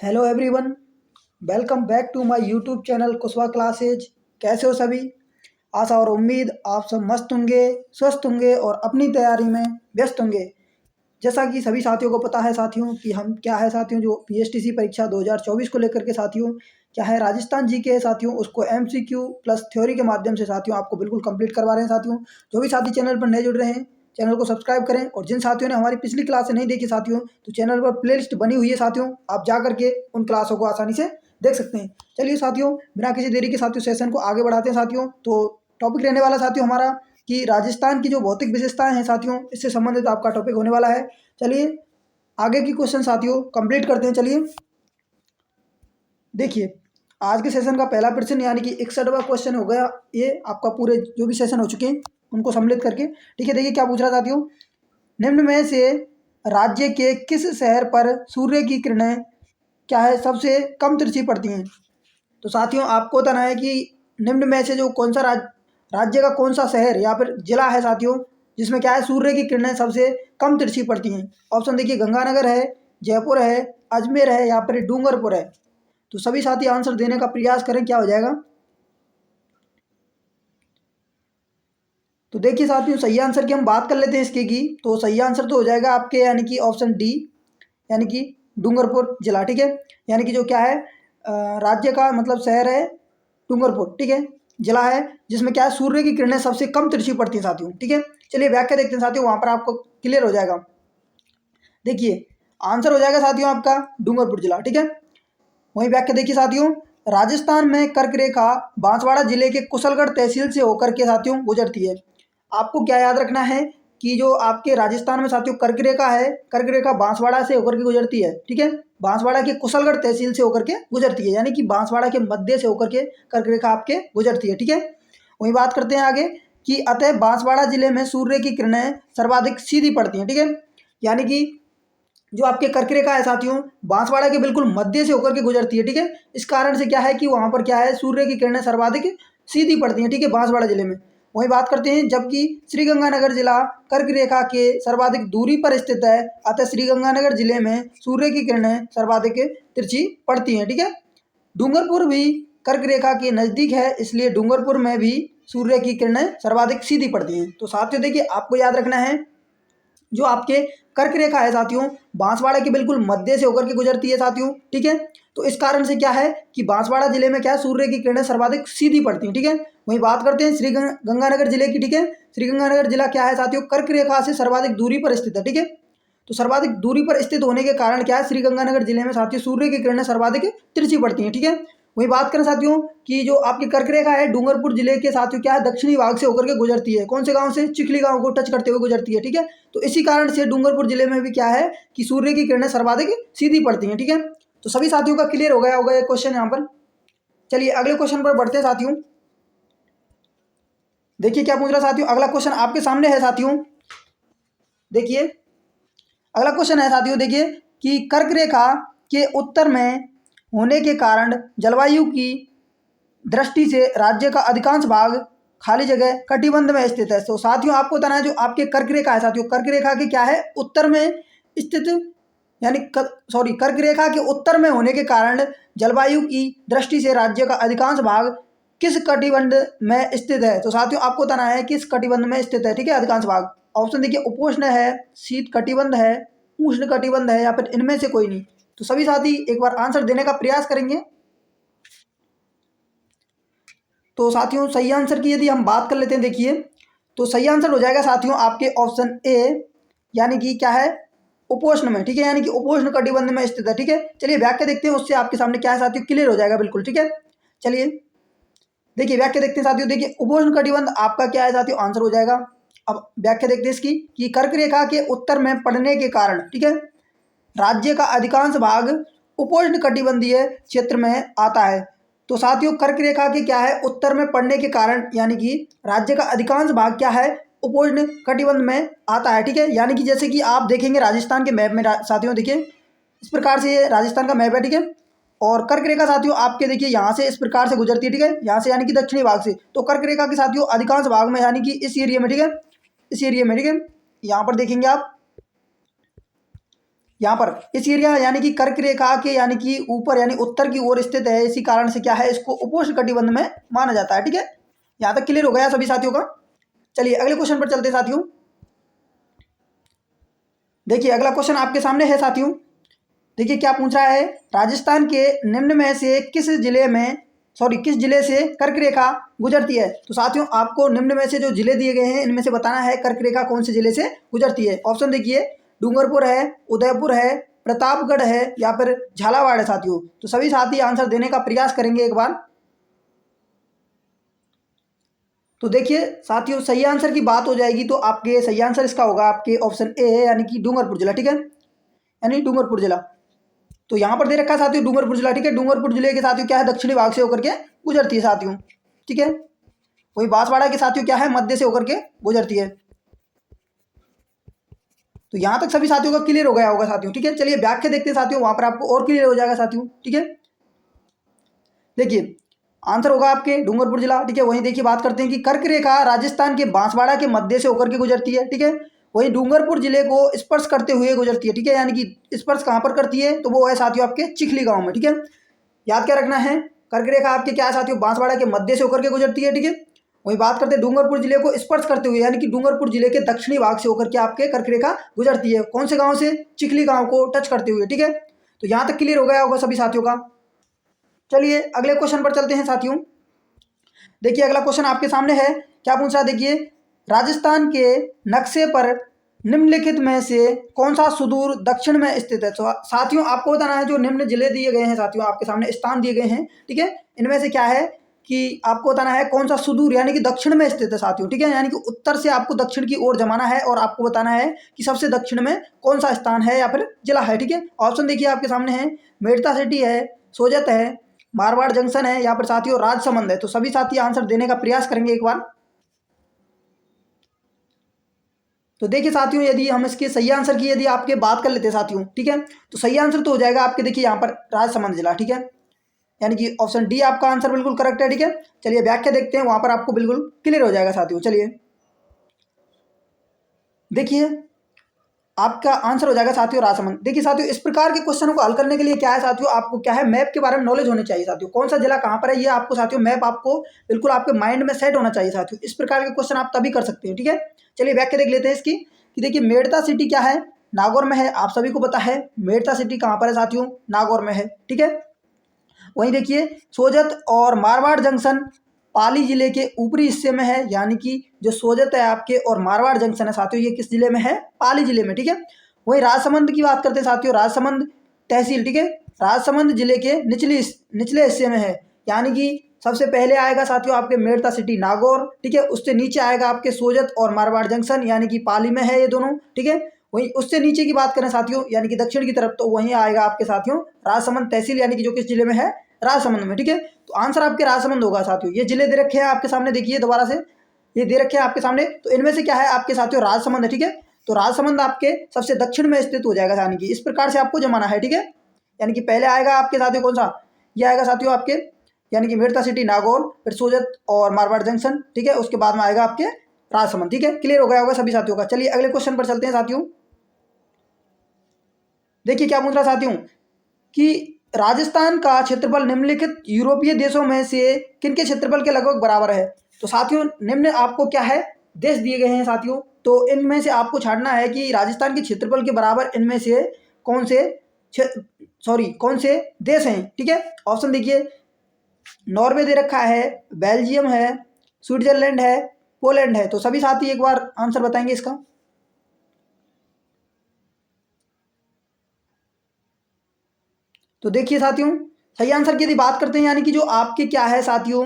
Hello everyone, welcome back to my YouTube channel Kushwa classes. कैसे हो सभी? आशा और उम्मीद आप सब मस्त होंगे, स्वस्थ होंगे और अपनी तैयारी में व्यस्त होंगे। जैसा कि सभी साथियों को पता है साथियों कि हम क्या है साथियों, जो पीएसटीसी परीक्षा 2024 को लेकर के साथियों क्या है, राजस्थान जी के साथियों उसको एमसीक्यू प्लस थ्योरी के माध्यम से साथियों आपको बिल्कुल कंप्लीट करवा रहे हैं साथियों। जो भी साथी चैनल पर नए जुड़ रहे हैं, चैनल को सब्सक्राइब करें और जिन साथियों ने हमारी पिछली क्लास नहीं देखी साथियों, तो चैनल पर प्लेलिस्ट बनी हुई है साथियों, आप जा करके उन क्लासों को आसानी से देख सकते हैं। चलिए साथियों, बिना किसी देरी के साथियों सेशन को आगे बढ़ाते हैं साथियों। तो टॉपिक रहने वाला साथियों हमारा कि राजस्थान की जो भौतिक विशेषताएं हैं साथियों, इससे संबंधित आपका टॉपिक होने वाला है। चलिए आगे की क्वेश्चन साथियों कंप्लीट करते हैं। चलिए देखिए, आज के सेशन का पहला प्रश्न यानी कि 61वां क्वेश्चन हो गया ये आपका, पूरे जो भी सेशन हो चुके हैं उनको सम्मिलित करके। ठीक है, देखिए क्या पूछ रहा साथियों, निम्न में से राज्य के किस शहर पर सूर्य की किरणें क्या है सबसे कम तिरछी पड़ती हैं? तो साथियों आपको बताना है कि निम्न में से जो कौन सा राज्य का कौन सा शहर या फिर जिला है साथियों जिसमें क्या है सूर्य की किरणें सबसे कम तिरछी पड़ती हैं। ऑप्शन देखिए, गंगानगर है, जयपुर है, अजमेर है या फिर डूंगरपुर है। तो सभी साथी आंसर देने का प्रयास करें, क्या हो जाएगा। तो देखिए साथियों, सही आंसर की हम बात कर लेते हैं इसके की। तो सही आंसर तो हो जाएगा आपके यानी कि ऑप्शन डी, यानी कि डूंगरपुर जिला। ठीक है, यानी कि जो क्या है राज्य का मतलब शहर है डूंगरपुर। ठीक है, जिला है जिसमें क्या है सूर्य की किरणें सबसे कम तिरछी पड़ती हैं साथियों। ठीक है, चलिए व्याख्या देखते हैं साथियों, वहां पर आपको क्लियर हो जाएगा। देखिए आंसर हो जाएगा साथियों आपका डूंगरपुर जिला। ठीक है, वहीं व्याख्या देखिए साथियों, राजस्थान में कर्क रेखा बांसवाड़ा जिले के कुशलगढ़ तहसील से होकर के साथियों गुजरती है। आपको क्या याद रखना है कि जो आपके राजस्थान में साथियों कर्क रेखा है, कर्क रेखा बांसवाड़ा से होकर के गुजरती है। ठीक है, बांसवाड़ा के कुशलगढ़ तहसील से होकर के गुजरती है, यानी कि बांसवाड़ा के मध्य से होकर के कर्क रेखा आपके गुजरती है। ठीक है, वही बात करते हैं आगे कि अतः बांसवाड़ा जिले में सूर्य की किरणें सर्वाधिक सीधी पड़ती हैं। ठीक है, यानी कि जो आपके कर्क रेखा है साथियों बांसवाड़ा के बिल्कुल मध्य से होकर के गुजरती है। ठीक है, इस कारण से क्या है कि वहां पर क्या है सूर्य की किरणें सर्वाधिक सीधी पड़ती हैं। ठीक है, बांसवाड़ा जिले में। वही बात करते हैं, जबकि श्रीगंगानगर जिला कर्क रेखा के सर्वाधिक दूरी पर स्थित है, अतः श्रीगंगानगर जिले में सूर्य की किरणें सर्वाधिक तिरछी पड़ती हैं। ठीक है, डूंगरपुर भी कर्क रेखा के नजदीक है, इसलिए डूंगरपुर में भी सूर्य की किरणें सर्वाधिक सीधी पड़ती हैं। तो साथियों देखिए, आपको याद रखना है जो आपके कर्क रेखा है साथियों बांसवाड़ा के बिल्कुल मध्य से होकर के गुजरती है साथियों। ठीक है, तो इस कारण से क्या है कि बांसवाड़ा जिले में क्या है सूर्य की किरणें सर्वाधिक सीधी पड़ती हैं। ठीक है, वही बात करते हैं श्री गंगानगर जिले की। ठीक है, श्री गंगानगर जिला क्या है साथियों कर्क रेखा से सर्वाधिक दूरी पर स्थित है। ठीक है, तो सर्वाधिक दूरी पर स्थित होने के कारण क्या है श्री गंगानगर जिले में साथियों सूर्य की किरणें सर्वाधिक तिरछी पड़ती हैं। ठीक है, वही बात करें साथियों कि जो आपकी कर्क रेखा है डूंगरपुर जिले के साथियों क्या है दक्षिणी भाग से होकर के गुजरती है। कौन से गांव से? चिखली गांव को टच करते हुए गुजरती है। ठीक है, तो इसी कारण से डूंगरपुर जिले में भी क्या है कि सूर्य की किरणें सर्वाधिक सीधी पड़ती हैं। ठीक है, तो सभी साथियों का क्लियर हो गया होगा ये क्वेश्चन यहाँ पर। चलिए अगले क्वेश्चन पर बढ़ते हैं साथियों। देखिए क्या पूछ रहा साथियों, अगला क्वेश्चन आपके सामने है साथियों। देखिए अगला क्वेश्चन है साथियों, देखिए कि कर्क रेखा के उत्तर में होने के कारण जलवायु की दृष्टि से राज्य का अधिकांश भाग खाली जगह कटिबंध में स्थित है। तो साथियों आपको बताना है जो आपके कर्क रेखा है साथियों, कर्क रेखा के क्या है उत्तर में स्थित, यानी कर्क रेखा के उत्तर में होने के कारण जलवायु की दृष्टि से राज्य का अधिकांश भाग किस कटिबंध में स्थित है। तो साथियों आपको बताना है किस कटिबंध में स्थित है। ठीक है, अधिकांश भाग। ऑप्शन देखिए, उपोष्ण है, शीत कटिबंध है, उष्ण कटिबंध है या फिर इनमें से कोई नहीं। तो सभी साथी एक बार आंसर देने का प्रयास करेंगे। तो साथियों सही आंसर की यदि हम बात कर लेते हैं, देखिए तो सही आंसर हो जाएगा साथियों आपके ऑप्शन ए, यानी कि क्या है उपोष्ण में। ठीक है, यानी कि उपोष्ण कटिबंध में स्थित है। ठीक है, चलिए व्याख्या देखते हैं, उससे आपके सामने क्या है साथियों क्लियर हो जाएगा बिल्कुल। ठीक है, चलिए देखिए व्याख्या देखते हैं साथियों। देखिए उपोष्ण कटिबंध आपका क्या है साथियों आंसर हो जाएगा। अब व्याख्या देखते हैं इसकी कि कर्क रेखा के उत्तर में पड़ने के कारण ठीक है राज्य का अधिकांश भाग उपोष्ण कटिबंधीय क्षेत्र में आता है। तो साथियों कर्क रेखा के क्या है उत्तर में पड़ने के कारण यानी कि राज्य का अधिकांश भाग क्या है उपोष्ण कटिबंध में आता है। ठीक है, यानी कि जैसे कि आप देखेंगे राजस्थान के मैप में साथियों देखिए इस प्रकार से ये राजस्थान का मैप है। ठीक है, और कर्क रेखा साथियों आपके देखिए यहाँ से इस प्रकार से गुजरती है। ठीक है, यहाँ से यानी कि दक्षिणी भाग से। तो कर्क रेखा के साथियों अधिकांश भाग में यानी कि इस एरिया में। ठीक है, इस एरिया में। ठीक है, यहाँ पर देखेंगे आप, यहाँ पर इस एरिया यानी कि कर्क रेखा के यानी कि ऊपर यानी उत्तर की ओर स्थित है, इसी कारण से क्या है, इसको उपोष्ण कटिबंध में माना जाता है। ठीक है, यहाँ तक क्लियर हो गया सभी साथियों का। चलिए अगले क्वेश्चन पर चलते हैं साथियों। देखिए अगला क्वेश्चन आपके सामने है साथियों। देखिए क्या पूछ रहा है, राजस्थान के निम्न में से किस जिले से कर्क रेखा गुजरती है। तो साथियों आपको निम्न में से जो जिले दिए गए हैं इनमें से बताना है कर्क रेखा कौन से जिले से गुजरती है। ऑप्शन देखिए, डूंगरपुर है, उदयपुर है, प्रतापगढ़ है या फिर झालावाड़ है साथियों। तो सभी साथी आंसर देने का प्रयास करेंगे एक बार। तो देखिए साथियों सही आंसर की बात हो जाएगी तो आपके सही आंसर इसका होगा आपके ऑप्शन ए है, यानी कि डूंगरपुर जिला। ठीक है, यानी डूंगरपुर जिला। तो यहाँ पर दे रखा है साथियों डूंगरपुर जिला। ठीक है, डूंगरपुर जिले के साथियों क्या है, दक्षिणी भाग से होकर के गुजरती है साथियों। ठीक है, वही बांसवाड़ा के साथियों क्या है, मध्य से होकर के गुजरती है। तो यहाँ तक सभी साथियों का क्लियर हो गया होगा साथियों। ठीक है, चलिए व्याख्या देखते हैं साथियों, वहां पर आपको और क्लियर हो जाएगा साथियों। ठीक है, देखिए आंसर होगा आपके डूंगरपुर जिला। ठीक है, वहीं देखिए बात करते हैं कि कर्क रेखा राजस्थान के बांसवाड़ा के मध्य से होकर के गुजरती है। ठीक है, वही डूंगरपुर जिले को स्पर्श करते हुए गुजरती है। ठीक है, यानी कि स्पर्श कहाँ पर करती है, तो वो है साथियों आपके चिखली गांव में। ठीक है, याद क्या रखना है, कर्क रेखा आपके क्या है साथियों, बांसवाड़ा के मध्य से होकर के गुजरती है। ठीक है, वही बात करते हैं डूंगरपुर जिले को स्पर्श करते हुए, यानी कि डूंगरपुर जिले के दक्षिणी भाग से होकर के आपके कर्क रेखा गुजरती है। कौन से गाँव से, चिखली गाँव को टच करते हुए। ठीक है, तो यहाँ तक क्लियर हो गया होगा सभी साथियों का। चलिए अगले क्वेश्चन पर चलते हैं साथियों। देखिए अगला क्वेश्चन आपके सामने है, क्या पूछ रहा है, देखिए राजस्थान के नक्शे पर निम्नलिखित में से कौन सा सुदूर दक्षिण में स्थित है। तो साथियों आपको बताना है जो निम्न जिले दिए गए हैं साथियों, आपके सामने स्थान दिए गए हैं। ठीक है, इनमें से क्या है कि आपको बताना है कौन सा सुदूर यानी कि दक्षिण में स्थित है साथियों। ठीक है, यानी कि उत्तर से आपको दक्षिण की ओर जमाना है और आपको बताना है कि सबसे दक्षिण में कौन सा स्थान है या फिर जिला है। ठीक है, ऑप्शन देखिए आपके सामने है, मेड़ता सिटी है, सोजत है, मारवाड़ जंक्शन है या फिर साथियों राजसमंद है। तो सभी साथी आंसर देने का प्रयास करेंगे एक बार। तो देखिए साथियों यदि हम इसके सही आंसर की यदि आपके बात कर लेते हैं साथियों, ठीक है, तो सही आंसर तो हो जाएगा आपके, देखिए यहाँ पर राजसमंद जिला। ठीक है, यानी कि ऑप्शन डी आपका आंसर बिल्कुल करेक्ट है। ठीक है, चलिए व्याख्या देखते हैं, वहां पर आपको बिल्कुल क्लियर हो जाएगा साथियों। चलिए देखिए आपका आंसर हो जाएगा साथियों राजसमंद। देखिए साथियों इस प्रकार के क्वेश्चनों को हल करने के लिए क्या है साथियों, आपको क्या है, मैप के बारे में नॉलेज होनी चाहिए साथियों। कौन सा जिला कहाँ पर है ये आपको साथियों मैप आपको बिल्कुल आपके माइंड में सेट होना चाहिए साथियों। इस प्रकार के क्वेश्चन आप तभी कर सकते हैं। ठीक है, चलिए व्याख्या देख लेते हैं इसकी कि देखिए मेड़ता सिटी क्या है, नागौर में है, आप सभी को पता है मेड़ता सिटी कहाँ पर है साथियों, नागौर में है। ठीक है, वहीं देखिए सोजत और मारवाड़ जंक्शन पाली जिले के ऊपरी हिस्से में है, यानी कि जो सोजत है आपके और मारवाड़ जंक्शन है साथियों ये किस जिले में है, पाली जिले में। ठीक है, वहीं राजसमंद की बात करते हैं साथियों, राजसमंद तहसील, ठीक है, राजसमंद जिले के निचले हिस्से में है, यानी कि सबसे पहले आएगा साथियों आपके मेड़ता सिटी नागौर। ठीक है, उससे नीचे आएगा आपके सोजत और मारवाड़ जंक्शन, यानी कि पाली में है ये दोनों। ठीक है, वहीं उससे नीचे की बात करें साथियों यानी कि दक्षिण की तरफ, तो वहीं आएगा आपके साथियों राजसमंद तहसील, यानी कि जो किस जिले में है, राजसमंद में। ठीक है, तो आंसर आपके राजसमंद होगा साथियों। ये जिले दे रखे हैं आपके सामने, देखिए दोबारा से ये दे रखे हैं आपके सामने, तो इनमें से क्या है आपके साथियों राजसमंद है। ठीक है, तो राजसमंद आपके सबसे दक्षिण में स्थित हो जाएगा, यानी कि इस प्रकार से आपको जमाना है। ठीक है, यानी कि पहले आएगा आपके साथियों कौन सा, ये आएगा साथियों आपके यानी कि मेड़ता सिटी नागौर, फिर सोजत और मारवाड़ जंक्शन। ठीक है, उसके बाद में आएगा आपके राजसमंद। ठीक है, क्लियर हो गया होगा सभी साथियों का। चलिए अगले क्वेश्चन पर चलते हैं साथियों। देखिए क्या पूछ रहा साथियों कि राजस्थान का क्षेत्रफल निम्नलिखित यूरोपीय देशों में से किन के क्षेत्रफल के लगभग बराबर है। तो साथियों निम्न आपको क्या है देश दिए गए हैं साथियों, तो इनमें से आपको छांटना है कि राजस्थान के क्षेत्रफल के बराबर इनमें से कौन से देश हैं। ठीक है, ऑप्शन देखिए, नॉर्वे दे रखा है, बेल्जियम है, स्विट्जरलैंड है, पोलैंड है। तो सभी साथी एक बार आंसर बताएंगे इसका। तो देखिए साथियों सही आंसर की यदि बात करते हैं, यानी कि जो आपके क्या है साथियों,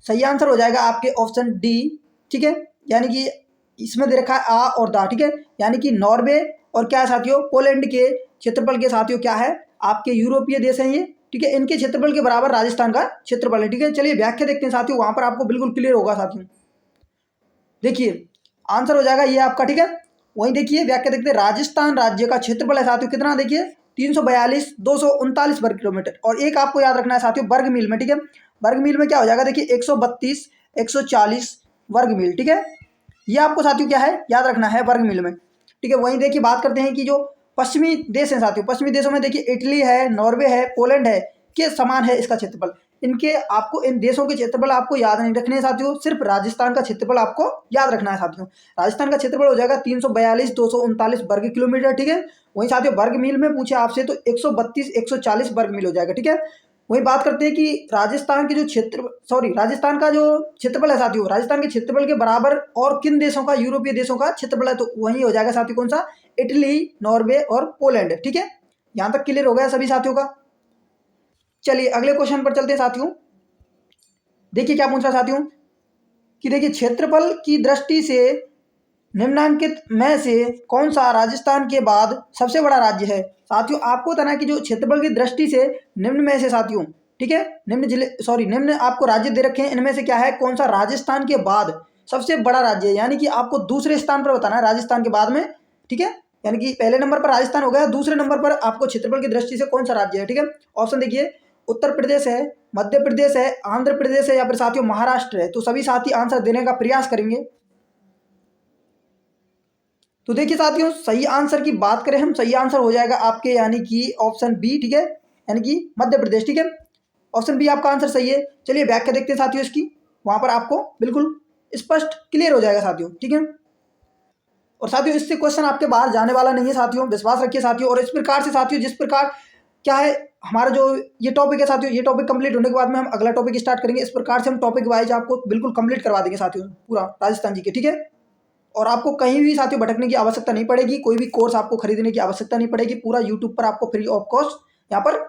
सही आंसर हो जाएगा आपके ऑप्शन डी। ठीक है, यानी कि इसमें दे रखा है आ और दा। ठीक है, यानी कि नॉर्वे और क्या है साथियों, पोलैंड के क्षेत्रफल के साथियों क्या है आपके यूरोपीय देश हैं ये। ठीक है, इनके क्षेत्रफल के बराबर राजस्थान का क्षेत्रफल है। ठीक है, चलिए व्याख्या देखते हैं साथियों, वहां पर आपको बिल्कुल क्लियर होगा साथियों। देखिए आंसर हो जाएगा ये आपका। ठीक है, वहीं देखिए व्याख्या देखते हैं, राजस्थान राज्य का क्षेत्रफल है साथियों कितना, देखिए 342,239 वर्ग किलोमीटर, और एक आपको याद रखना है साथियों वर्ग मील में। ठीक है, वर्ग मील में क्या हो जाएगा, देखिए 132 140 वर्ग मील। ठीक है, ये आपको साथियों क्या है याद रखना है वर्ग मील में। ठीक है, वहीं देखिए बात करते हैं कि जो पश्चिमी देश हैं साथियों, पश्चिमी देशों में देखिए इटली है, नॉर्वे है, पोलैंड है, के समान है इसका क्षेत्रफल। इनके आपको इन देशों के क्षेत्रफल आपको याद नहीं रखने हैं साथियों, सिर्फ राजस्थान का क्षेत्रफल आपको याद रखना है साथियों। राजस्थान का क्षेत्रफल हो जाएगा 342,239 वर्ग किलोमीटर, ठीक है। वहीं साथियों वर्ग मील में पूछे आपसे तो 140 वर्ग मील हो जाएगा, ठीक है। वही बात करते हैं कि राजस्थान के जो राजस्थान का जो क्षेत्रफल है साथियों, राजस्थान के क्षेत्रफल के बराबर और किन देशों का, यूरोपीय देशों का क्षेत्रफल है, तो वही हो जाएगा साथियों कौन सा, इटली, नॉर्वे और पोलैंड, ठीक है। यहां तक क्लियर हो गया सभी साथियों का। चलिए अगले क्वेश्चन पर चलते हैं साथियों। देखिए क्या पूछ रहा साथियों कि देखिए क्षेत्रफल की दृष्टि से निम्नांकित में से कौन सा राजस्थान के बाद सबसे बड़ा राज्य है। साथियों आपको बताना है कि जो क्षेत्रफल की दृष्टि से निम्न में से साथियों, ठीक है, निम्न आपको राज्य दे रखे हैं, इनमें से क्या है, कौन सा राजस्थान के बाद सबसे बड़ा राज्य है, यानी कि आपको दूसरे स्थान पर बताना है राजस्थान के बाद में, ठीक है। यानी कि पहले नंबर पर राजस्थान हो गया, दूसरे नंबर पर आपको क्षेत्रफल की दृष्टि से कौन सा राज्य है, ठीक है। ऑप्शन देखिए, उत्तर प्रदेश है, मध्य प्रदेश है, आंध्र प्रदेश है, या फिर साथियों महाराष्ट्र है। तो सभी साथी आंसर देने का प्रयास करेंगे। तो देखिए साथियों सही आंसर की बात करें हम, सही आंसर हो जाएगा आपके यानी कि ऑप्शन बी, ठीक है, यानी कि मध्य प्रदेश, ठीक है। ऑप्शन बी आपका आंसर सही है। चलिए व्याख्या देखते हैं साथियों इसकी, वहां पर आपको बिल्कुल स्पष्ट क्लियर हो जाएगा साथियों, ठीक है। और साथियों इससे क्वेश्चन आपके बाहर जाने वाला नहीं है साथियों, विश्वास रखिए साथियों। और इस प्रकार से साथियों, जिस प्रकार क्या है हमारा जो ये टॉपिक है साथियों, ये टॉपिक कंप्लीट होने के बाद में हम अगला टॉपिक स्टार्ट करेंगे। इस प्रकार से हम टॉपिक वाइज आपको बिल्कुल कंप्लीट करवा देंगे साथियों, पूरा राजस्थान जी के, ठीक है। और आपको कहीं भी साथियों भटकने की आवश्यकता नहीं पड़ेगी, कोई भी कोर्स आपको खरीदने की आवश्यकता नहीं पड़ेगी, पूरा यूट्यूब पर आपको फ्री ऑफ कॉस्ट यहाँ पर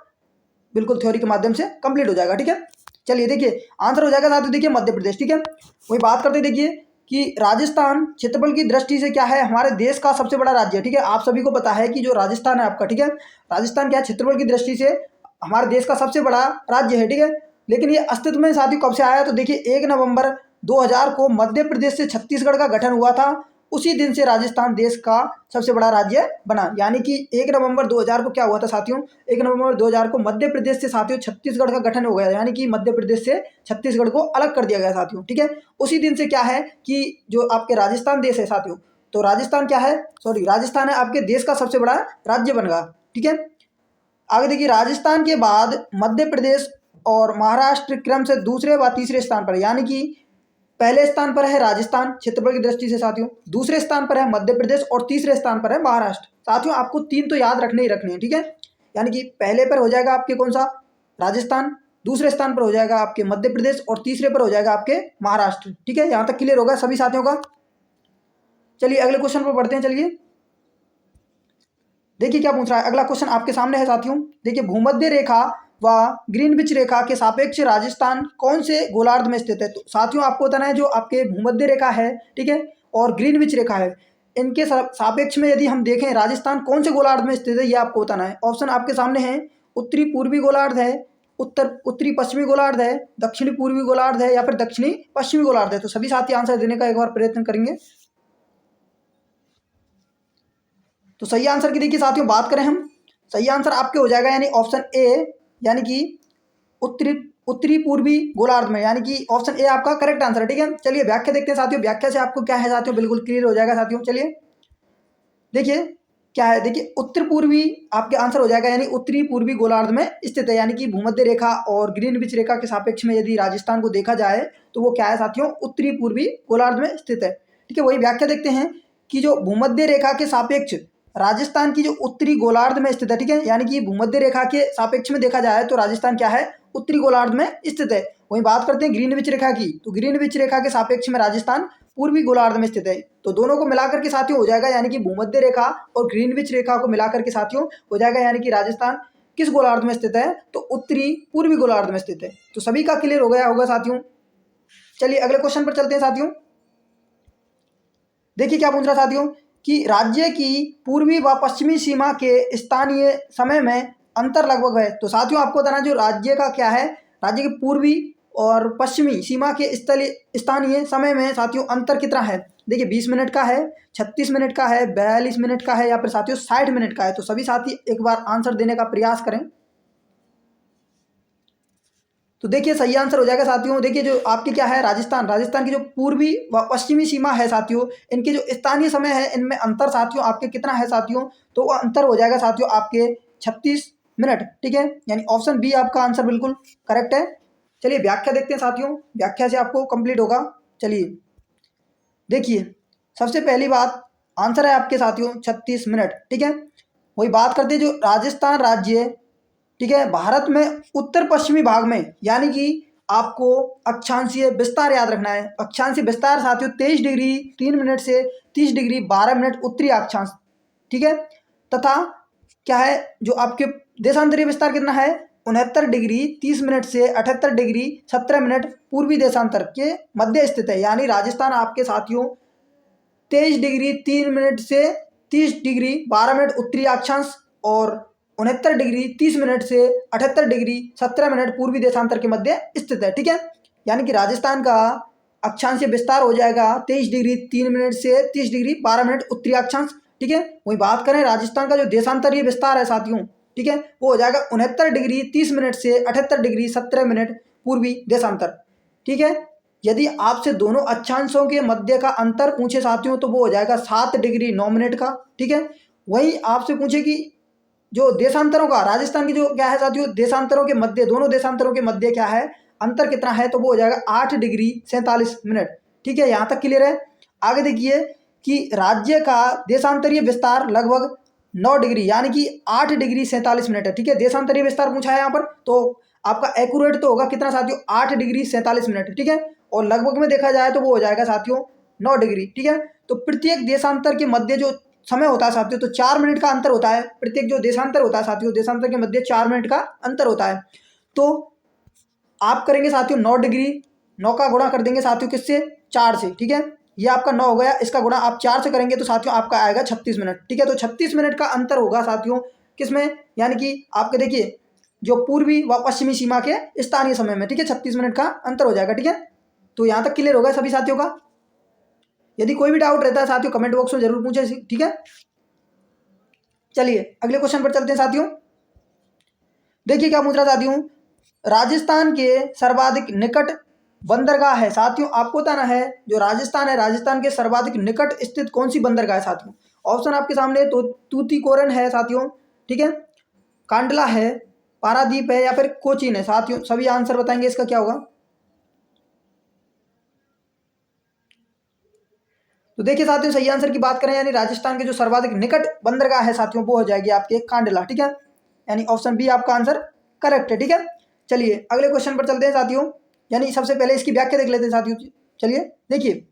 बिल्कुल थ्योरी के माध्यम से कंप्लीट हो जाएगा, ठीक है। चलिए देखिए आंसर हो जाएगा साथियों, देखिए मध्य प्रदेश, ठीक है। वही बात करते देखिए कि राजस्थान क्षेत्रफल की दृष्टि से क्या है, हमारे देश का सबसे बड़ा राज्य है, ठीक है। आप सभी को पता है कि जो राजस्थान है आपका, ठीक है, राजस्थान क्या है, क्षेत्रफल की दृष्टि से हमारे देश का सबसे बड़ा राज्य है, ठीक है। लेकिन ये अस्तित्व में साथियों कब से आया, तो देखिए 1 नवंबर 2000 को मध्य प्रदेश से छत्तीसगढ़ का गठन हुआ था, उसी दिन से राजस्थान देश का सबसे बड़ा राज्य बना। यानी कि 1 नवंबर 2000 को क्या हुआ था साथियों, 1 नवंबर 2000 को मध्य प्रदेश से साथियों छत्तीसगढ़ का गठन हो गया, यानी कि मध्य प्रदेश से छत्तीसगढ़ को अलग कर दिया गया साथियों, ठीक है। उसी दिन से क्या है कि जो आपके राजस्थान देश है साथियों, तो राजस्थान क्या है, राजस्थान है आपके देश का सबसे बड़ा राज्य बन गया, ठीक है। आगे देखिए राजस्थान के बाद मध्य प्रदेश और महाराष्ट्र क्रम से दूसरे व तीसरे स्थान पर, यानी कि पहले स्थान पर है राजस्थान क्षेत्रफल की दृष्टि से साथियों, दूसरे स्थान पर है मध्य प्रदेश और तीसरे स्थान पर है महाराष्ट्र। साथियों आपको तीन तो याद रखने ही रखने हैं, ठीक है। यानी कि पहले पर हो जाएगा आपके कौन सा, राजस्थान, दूसरे स्थान पर हो जाएगा आपके मध्य प्रदेश और तीसरे पर हो जाएगा आपके महाराष्ट्र, ठीक है। यहाँ तक क्लियर होगा सभी साथियों का। चलिए अगले क्वेश्चन पर बढ़ते हैं। चलिए देखिए क्या पूछ रहा है, अगला क्वेश्चन आपके सामने है साथियों। देखिए भूमध्य रेखा व ग्रीनविच रेखा के सापेक्ष राजस्थान कौन से गोलार्ध में स्थित है। तो साथियों आपको बताना है जो आपके भूमध्य रेखा है, ठीक है, और ग्रीनविच रेखा है, इनके सापेक्ष में यदि हम देखें राजस्थान कौन से गोलार्ध में स्थित है, ये आपको बताना है। ऑप्शन आपके सामने है, उत्तरी पूर्वी गोलार्ध है, उत्तरी पश्चिमी गोलार्ध है, दक्षिणी पूर्वी गोलार्ध है, या फिर दक्षिणी पश्चिमी गोलार्ध है। तो सभी साथी आंसर देने का एक बार प्रयत्न करेंगे। तो सही आंसर की देखिए साथियों बात करें हम, सही आंसर आपके हो जाएगा यानी ऑप्शन ए, यानी कि उत्तरी उत्तरी पूर्वी गोलार्ध में, यानी कि ऑप्शन ए आपका करेक्ट आंसर है, ठीक है। चलिए व्याख्या देखते हैं साथियों, व्याख्या से आपको क्या है साथियों बिल्कुल क्लियर हो जाएगा साथियों। चलिए देखिए क्या है, देखिए उत्तर पूर्वी आपके आंसर हो जाएगा, यानी उत्तरी पूर्वी गोलार्ध में स्थित है, यानी कि भूमध्य रेखा और ग्रीनविच रेखा के सापेक्ष में यदि राजस्थान को देखा जाए तो वो क्या है साथियों, उत्तरी पूर्वी गोलार्ध में स्थित है, ठीक है। वही व्याख्या देखते हैं कि जो भूमध्य रेखा के सापेक्ष राजस्थान की जो उत्तरी गोलार्ध में स्थित है, ठीक है, यानी कि भूमध्य रेखा के सापेक्ष में देखा जाए तो राजस्थान क्या है, उत्तरी गोलार्ध में स्थित है। वहीं बात करते हैं ग्रीनविच रेखा की, तो ग्रीनविच रेखा के सापेक्ष में राजस्थान पूर्वी गोलार्ध में स्थित है। तो दोनों को मिलाकर के साथियों हो जाएगा, यानी कि भूमध्य रेखा और ग्रीनविच रेखा को मिलाकर के साथियों हो जाएगा, यानी कि राजस्थान किस गोलार्ध में स्थित है, तो उत्तरी पूर्वी गोलार्ध में स्थित है। तो सभी का क्लियर हो गया होगा साथियों। चलिए अगले क्वेश्चन पर चलते हैं साथियों। देखिए क्या पूछ रहा साथियों कि राज्य की पूर्वी व पश्चिमी सीमा के स्थानीय समय में अंतर लगभग है। तो साथियों आपको बताना जो राज्य का क्या है, राज्य की पूर्वी और पश्चिमी सीमा के स्थानीय समय में साथियों अंतर कितना है। देखिए 20 मिनट का है, 36 मिनट का है, 42 मिनट का है, या फिर साथियों 60 मिनट का है। तो सभी साथी एक बार आंसर देने का प्रयास करें। तो देखिए सही आंसर हो जाएगा साथियों। देखिए जो आपके क्या है राजस्थान, राजस्थान की जो पूर्वी व पश्चिमी सीमा है साथियों, इनके जो स्थानीय समय है इनमें अंतर साथियों आपके कितना है साथियों, तो वो अंतर हो जाएगा साथियों आपके 36 मिनट। ठीक है, यानी ऑप्शन बी आपका आंसर बिल्कुल करेक्ट है। चलिए व्याख्या देखते हैं साथियों, व्याख्या से आपको कंप्लीट होगा। चलिए देखिए सबसे पहली बात, आंसर है आपके साथियों 36 मिनट। ठीक है, वही बात करते हैं जो राजस्थान राज्य, ठीक है, भारत में उत्तर पश्चिमी भाग में, यानी कि आपको अक्षांशीय विस्तार याद रखना है। अक्षांशीय विस्तार साथियों 23 डिग्री 3 मिनट से 30 डिग्री 12 मिनट उत्तरी अक्षांश। ठीक है, तथा क्या है जो आपके देशांतरीय विस्तार कितना है, 69 डिग्री 30 मिनट से 78 डिग्री 17 मिनट पूर्वी देशांतर के मध्य स्थित है। यानी राजस्थान आपके साथियों 23 डिग्री 3 मिनट से 30 डिग्री 12 मिनट उत्तरी अक्षांश और 69 डिग्री 30 मिनट से 78 डिग्री 17 मिनट पूर्वी देशांतर के मध्य स्थित है। ठीक है, यानी कि राजस्थान का अक्षांशीय विस्तार हो जाएगा 23 डिग्री 3 मिनट से 30 डिग्री 12 मिनट उत्तरी अक्षांश। ठीक है, वही बात करें राजस्थान का जो देशांतरीय विस्तार है साथियों, ठीक है, वो हो जाएगा 69 डिग्री 30 मिनट से 78 डिग्री 17 मिनट पूर्वी देशांतर। ठीक है, यदि आपसे दोनों अक्षांशों के मध्य का अंतर पूछे साथियों तो वो हो जाएगा 7 डिग्री 9 मिनट का। ठीक है, वही आपसे पूछे कि जो देशांतरों का, राजस्थान की जो क्या है साथियों देशांतरों के मध्य, दोनों देशांतरों के मध्य क्या है अंतर कितना है, तो वो हो जाएगा 8 डिग्री 47 मिनट। ठीक है, यहाँ तक क्लियर है। आगे देखिए कि राज्य का देशांतरीय विस्तार लगभग 9 डिग्री यानी कि 8 डिग्री 47 मिनट है। ठीक है, देशांतरीय विस्तार पूछा है यहाँ पर, तो आपका एक्यूरेट तो होगा कितना साथियों 8 डिग्री 47 मिनट। ठीक है, और लगभग में देखा जाए तो वो हो जाएगा साथियों 9 डिग्री। ठीक है, तो प्रत्येक देशांतर के मध्य जो समय होता है साथियों, तो 4 मिनट का अंतर होता है। प्रत्येक जो देशांतर होता है साथियों, देशांतर के मध्य 4 मिनट का अंतर होता है। तो आप करेंगे साथियों 9 डिग्री, 9 का गुणा कर देंगे साथियों किससे, 4 से। ठीक है, ये आपका 9 हो गया, इसका गुणा आप 4 से करेंगे तो साथियों आपका आएगा 36 मिनट। ठीक है, तो 36 मिनट का अंतर होगा साथियों किसमें, यानी कि आपके देखिए जो पूर्वी व पश्चिमी सीमा के स्थानीय समय में। ठीक है, 36 मिनट का अंतर हो जाएगा। ठीक है, तो यहाँ तक क्लियर होगा सभी साथियों का। यदि कोई भी डाउट रहता है साथियों कमेंट बॉक्स में जरूर पूछे। ठीक है, चलिए अगले क्वेश्चन पर चलते हैं साथियों। देखिए क्या पूछ रहा साथियों, राजस्थान के सर्वाधिक निकट बंदरगाह है साथियों, आपको बताना है जो राजस्थान है, राजस्थान के सर्वाधिक निकट स्थित कौन सी बंदरगाह है साथियों। ऑप्शन आपके सामने तो तूतीकोरन है साथियों, ठीक है, कांडला है, पारादीप है या फिर कोचीन है साथियों। सभी आंसर बताएंगे इसका क्या होगा। तो देखिए साथियों सही आंसर की बात करें, यानी राजस्थान के जो सर्वाधिक निकट बंदरगाह है साथियों वो हो जाएगी आपके कांडला। ठीक है, यानी ऑप्शन बी आपका आंसर करेक्ट है। ठीक है, चलिए अगले क्वेश्चन पर चलते हैं साथियों, यानी सबसे पहले इसकी व्याख्या देख लेते हैं साथियों। चलिए देखिए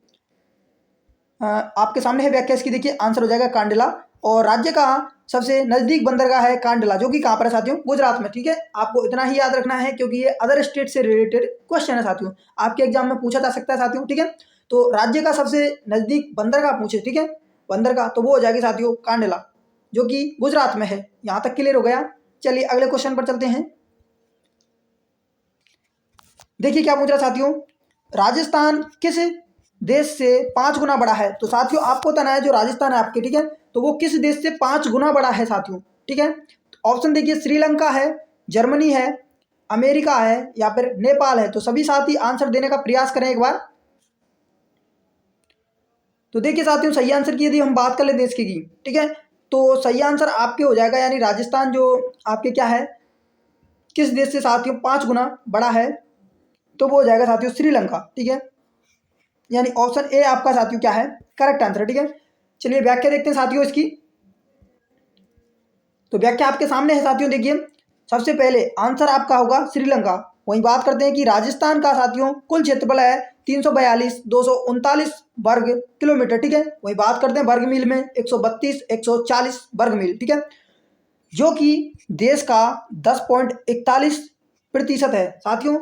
आपके सामने है व्याख्या इसकी, देखिए आंसर हो जाएगा कांडला। और राज्य का सबसे नजदीक बंदरगाह है कांडला, जो कि कहाँ पर है साथियों, गुजरात में। ठीक है, आपको इतना ही याद रखना है क्योंकि ये अदर स्टेट से रिलेटेड क्वेश्चन है साथियों, आपके एग्जाम में पूछा जा सकता है साथियों। ठीक है, तो राज्य का सबसे नजदीक बंदरगाह पूछे, ठीक है, बंदरगाह, तो वो हो जाएगी साथियों कांडला, जो कि गुजरात में है। यहाँ तक क्लियर हो गया। चलिए अगले क्वेश्चन पर चलते हैं। देखिए क्या पूछ रहा साथियों, राजस्थान किस देश से 5 गुना बड़ा है। तो साथियों आपको बताना है जो राजस्थान है आपके, ठीक है, तो वो किस देश से 5 गुना बड़ा है साथियों। ठीक है, ऑप्शन देखिए श्रीलंका है, जर्मनी है, अमेरिका है या फिर नेपाल है। तो सभी साथी आंसर देने का प्रयास करें एक बार। तो देखिए साथियों सही आंसर की यदि हम बात कर ले देश की, ठीक है, तो सही आंसर आपके हो जाएगा, यानी राजस्थान जो आपके क्या है किस देश से साथियों 5 गुना बड़ा है, तो वो हो जाएगा साथियों श्रीलंका। ठीक है, यानी ऑप्शन ए आपका साथियों क्या है करेक्ट आंसर। ठीक है, चलिए व्याख्या देखते हैं साथियों इसकी। तो व्याख्या आपके सामने है साथियों, देखिए सबसे पहले आंसर आपका होगा श्रीलंका। वहीं बात करते हैं कि राजस्थान का साथियों कुल क्षेत्रफल है 342,239 वर्ग किलोमीटर। ठीक है, वहीं बात करते हैं वर्ग मील में 132 140 वर्ग मील। ठीक है, जो कि देश का 10.41% है साथियों।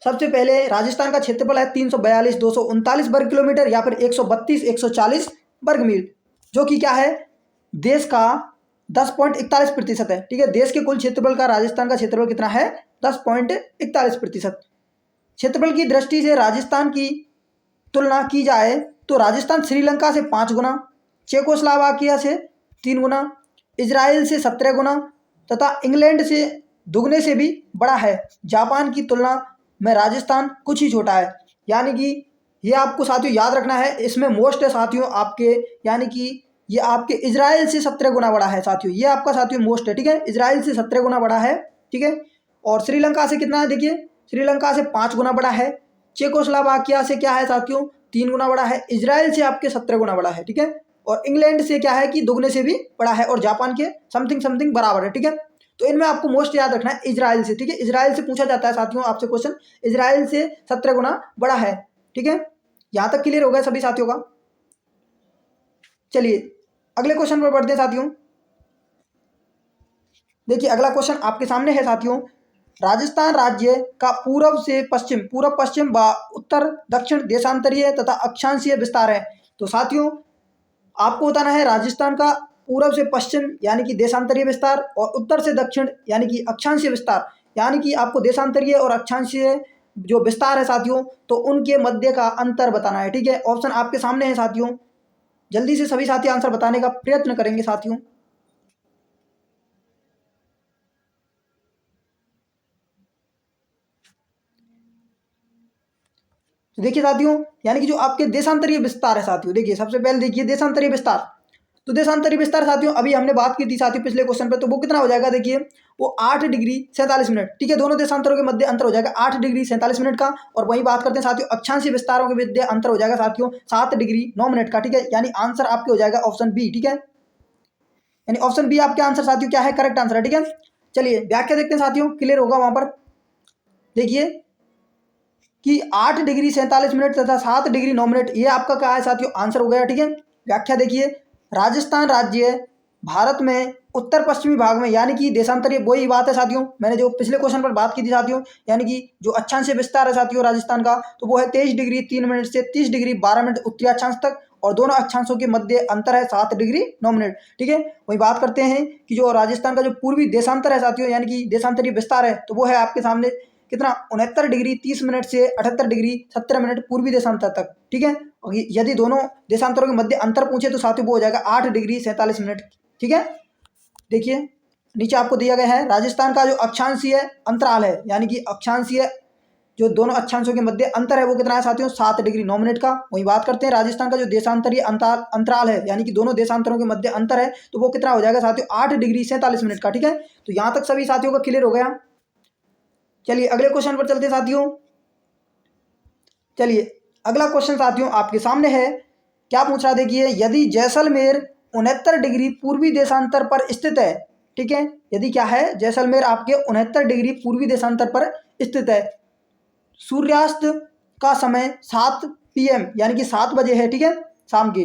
सबसे पहले राजस्थान का क्षेत्रफल है 342,239 वर्ग किलोमीटर या फिर 132 140 वर्ग मील, जो कि क्या है देश का 10.41% है। ठीक है, देश के कुल क्षेत्रफल का राजस्थान का क्षेत्रफल कितना है 10.41%। क्षेत्रफल की दृष्टि से राजस्थान की तुलना की जाए तो राजस्थान श्रीलंका से 5 गुना, चेकोस्लोवाकिया से 3 गुना, इजराइल से 17 गुना तथा इंग्लैंड से दुगने से भी बड़ा है। जापान की तुलना में राजस्थान कुछ ही छोटा है। यानी कि ये आपको साथियों याद रखना है। इसमें मोस्ट है साथियों आपके, यानी कि ये आपके इजराइल से 17 गुना बड़ा है साथियों। ये आपका साथियों मोस्ट है, ठीक है, इजराइल से 17 गुना बड़ा है, ठीक है। और श्रीलंका से कितना है, देखिए श्रीलंका से 5 गुना बड़ा है। चेकोस्लोवाकिया से क्या है साथियों, 3 गुना बड़ा है। इजराइल से आपके 17 गुना बड़ा है, ठीक है। और इंग्लैंड से क्या है कि दुगने से भी बड़ा है, और जापान के समथिंग समथिंग बराबर है, ठीक है। तो इनमें आपको मोस्ट याद रखना है इजराइल से, ठीक है। इजराइल से पूछा जाता है साथियों आपसे क्वेश्चन, इजराइल से 17 गुना बड़ा है, ठीक है। यहां तक क्लियर हो गया सभी साथियों का। चलिए अगले क्वेश्चन पर बढ़ते हैं साथियों। देखिए अगला क्वेश्चन आपके सामने है साथियों। राजस्थान राज्य का पूर्व से पश्चिम, पूर्व पश्चिम व उत्तर दक्षिण देशांतरीय तथा अक्षांशीय विस्तार है। तो साथियों आपको बताना है राजस्थान का पूर्व से पश्चिम यानी कि देशांतरीय विस्तार, और उत्तर से दक्षिण यानी कि अक्षांशीय विस्तार। यानी कि आपको देशांतरीय और अक्षांशीय जो विस्तार है साथियों, तो उनके मध्य का अंतर बताना है, ठीक है। ऑप्शन आपके सामने है साथियों, जल्दी से सभी साथी आंसर बताने का प्रयत्न करेंगे साथियों। तो देखिए साथियों, यानी कि जो आपके देशांतरीय विस्तार है साथियों, देखिए सबसे पहले देखिए देशांतरीय विस्तार। तो देशांतरीय विस्तार साथियों अभी हमने बात की थी साथियों पिछले क्वेश्चन पे, तो वो कितना हो जाएगा, देखिए वो 8 डिग्री 47 मिनट, ठीक है। दोनों देशांतरों के मध्य अंतर हो जाएगा 8 डिग्री 47 मिनट का। और वही बात करते हैं साथियों अक्षांशीय विस्तारों के मध्य अंतर हो जाएगा साथियों 7 डिग्री 9 मिनट का, ठीक है। यानी आंसर आपके हो जाएगा ऑप्शन बी, ठीक है। यानी ऑप्शन बी आपके आंसर साथियों क्या है, करेक्ट आंसर है, ठीक है। चलिए व्याख्या देखते हैं साथियों, क्लियर होगा वहां पर। देखिए कि 8 डिग्री 47 मिनट तथा 7 डिग्री 9 मिनट, ये आपका क्या है साथियों, आंसर हो गया, ठीक है। व्याख्या देखिए, राजस्थान राज्य भारत में उत्तर पश्चिमी भाग में, यानी कि देशांतरीय, वही बात है साथियों मैंने जो पिछले क्वेश्चन पर बात की थी साथियों। यानी कि जो अक्षांश विस्तार है साथियों राजस्थान का, तो वो है 23 डिग्री 3 मिनट से 30 डिग्री 12 मिनट उत्तरी अक्षांश तक, और दोनों अक्षांशों के मध्य अंतर है 7 डिग्री 9 मिनट, ठीक है। वही बात करते हैं कि जो राजस्थान का जो पूर्वी देशांतर है साथियों, यानी कि देशांतरीय विस्तार है, तो वो है आपके सामने कितना, 69 डिग्री 30 मिनट से 78 डिग्री 17 मिनट पूर्वी देशांतर तक, ठीक है। और यदि दोनों देशांतरों के मध्य अंतर पूछे तो साथियों वो हो जाएगा 8 डिग्री 47 मिनट, ठीक है। देखिए नीचे आपको दिया गया है राजस्थान का जो अक्षांशीय अंतराल है, यानी कि अक्षांशीय जो दोनों अक्षांशों के मध्य अंतर है वो कितना है साथियों, 7 डिग्री 9 मिनट का। वही बात करते हैं राजस्थान का जो देशांतरीय अंतराल है, यानी कि दोनों देशांतरों के मध्य अंतर है, तो वो कितना हो जाएगा साथियों, 8 डिग्री 47 मिनट का, ठीक है। तो यहाँ तक सभी साथियों का क्लियर हो गया। चलिए अगले क्वेश्चन पर चलते साथियों। चलिए अगला क्वेश्चन साथियों आपके सामने है, क्या पूछ रहा, देखिए यदि जैसलमेर 69 डिग्री पूर्वी देशांतर पर स्थित है, ठीक है। यदि क्या है, जैसलमेर आपके 69 डिग्री पूर्वी देशांतर पर स्थित है, सूर्यास्त का समय 7 PM यानी कि 7 बजे है, ठीक है, शाम की,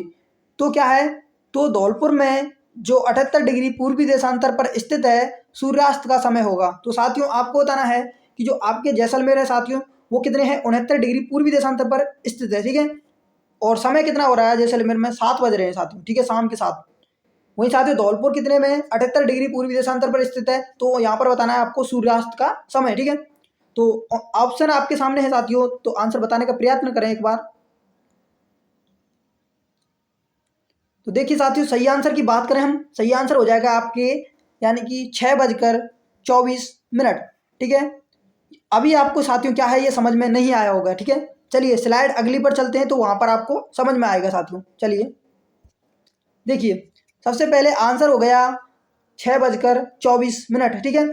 तो क्या है, तो धौलपुर में जो 78 डिग्री पूर्वी देशांतर पर स्थित है सूर्यास्त का समय होगा। तो साथियों आपको बताना है कि जो आपके जैसलमेर है साथियों वो कितने हैं, 69 डिग्री पूर्वी देशांतर पर स्थित है, ठीक है। और समय कितना हो रहा है जैसलमेर में, 7 बज रहे हैं साथियों, ठीक है, शाम के 7। वहीं साथियों धौलपुर कितने में, 78 डिग्री पूर्वी देशांतर पर स्थित है, तो यहाँ पर बताना है आपको सूर्यास्त का समय, ठीक है। तो ऑप्शन आपके सामने है साथियों, तो आंसर बताने का प्रयत्न करें एक बार। तो देखिए साथियों सही आंसर की बात करें हम, सही आंसर हो जाएगा आपके, यानी कि 6 बजकर 24 मिनट, ठीक है। अभी आपको साथियों क्या है ये समझ में नहीं आया होगा, ठीक है। चलिए स्लाइड अगली पर चलते हैं तो वहां पर आपको समझ में आएगा साथियों। चलिए देखिए सबसे पहले आंसर हो गया 6 बजकर 24 मिनट, ठीक है।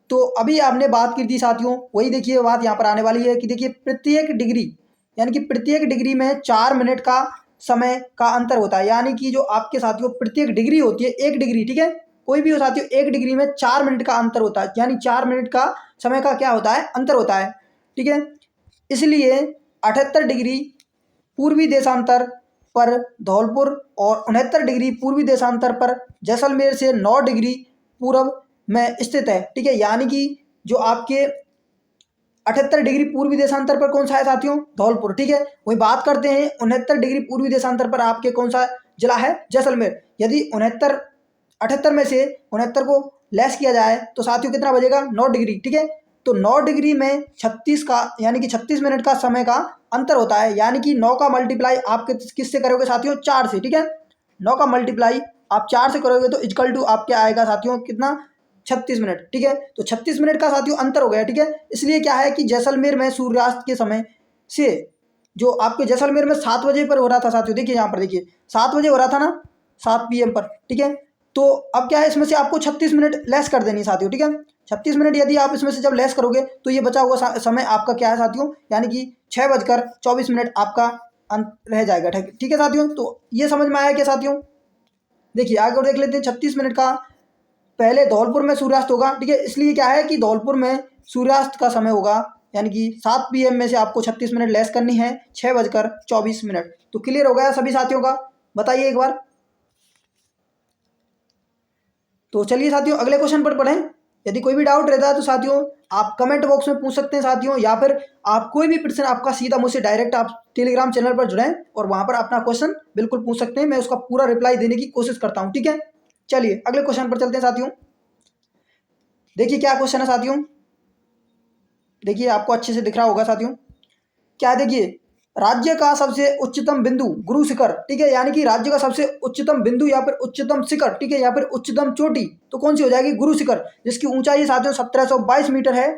तो अभी आपने बात की थी साथियों, वही देखिए बात यहाँ पर आने वाली है कि देखिए प्रत्येक डिग्री, यानी कि प्रत्येक डिग्री में 4 मिनट का समय का अंतर होता है। यानी कि जो आपके साथियों प्रत्येक डिग्री होती है, 1 डिग्री, ठीक है, कोई भी हो साथियों, 1 डिग्री में 4 मिनट का अंतर होता है, यानी 4 मिनट का समय का क्या होता है, अंतर होता है, ठीक है। इसलिए 78 डिग्री पूर्वी देशांतर पर धौलपुर और 69 डिग्री पूर्वी देशांतर पर जैसलमेर से 9 डिग्री पूर्व में स्थित है, ठीक है। यानी कि जो आपके 78 डिग्री पूर्वी देशांतर पर कौन सा है साथियों, धौलपुर, ठीक है। वही बात करते हैं 69 डिग्री पूर्वी देशांतर पर आपके कौन सा जिला है, जैसलमेर। यदि 69 78 में से 69 को लेस किया जाए तो साथियों कितना बजेगा, 9 डिग्री, ठीक है। तो 9 डिग्री में 36 का, यानी कि 36 मिनट का समय का अंतर होता है। यानी कि 9 का मल्टीप्लाई आप किससे करोगे साथियों, 4 से, ठीक है। 9 का मल्टीप्लाई आप 4 से करोगे तो इक्वल टू आपके आएगा साथियों कितना, 36 मिनट, ठीक है। तो 36 मिनट का साथियों अंतर हो गया, ठीक है। इसलिए क्या है कि जैसलमेर में सूर्यास्त के समय से जो आपके जैसलमेर में 7 बजे पर हो रहा था साथियों, देखिए यहाँ पर देखिए 7 बजे हो रहा था ना, 7 PM पर, ठीक है। तो अब क्या है, इसमें से आपको 36 मिनट लेस कर देनी साथियों, ठीक है। 36 मिनट यदि आप इसमें से जब लेस करोगे तो ये बचा हुआ समय आपका क्या है साथियों, यानी कि 6:24 आपका रह जाएगा, ठीक है साथियों। तो ये समझ में आया क्या साथियों? देखिए आगे और देख लेते हैं। 36 मिनट का पहले धौलपुर में सूर्यास्त होगा, ठीक है। इसलिए क्या है कि धौलपुर में सूर्यास्त का समय होगा, यानी कि 7 PM में से आपको 36 मिनट लेस करनी है, 6:24। तो क्लियर हो गया सभी साथियों का? बताइए एक बार। तो चलिए साथियों अगले क्वेश्चन पर पढ़ें। यदि कोई भी डाउट रहता है तो साथियों आप कमेंट बॉक्स में पूछ सकते हैं साथियों, या फिर आप कोई भी प्रश्न आपका सीधा मुझसे डायरेक्ट आप टेलीग्राम चैनल पर जुड़ें और वहां पर अपना क्वेश्चन बिल्कुल पूछ सकते हैं, मैं उसका पूरा रिप्लाई देने की कोशिश करता हूं, ठीक है। चलिए अगले क्वेश्चन पर चलते हैं साथियों। देखिए क्या क्वेश्चन है साथियों, देखिए आपको अच्छे से दिख रहा होगा साथियों। क्या देखिए, राज्य का सबसे उच्चतम बिंदु गुरु शिखर, ठीक है, यानी कि राज्य का सबसे उच्चतम बिंदु या फिर उच्चतम शिखर, ठीक है, या फिर उच्चतम चोटी तो कौन सी हो जाएगी? गुरु शिखर, जिसकी ऊंचाई साथियों 1722 मीटर है।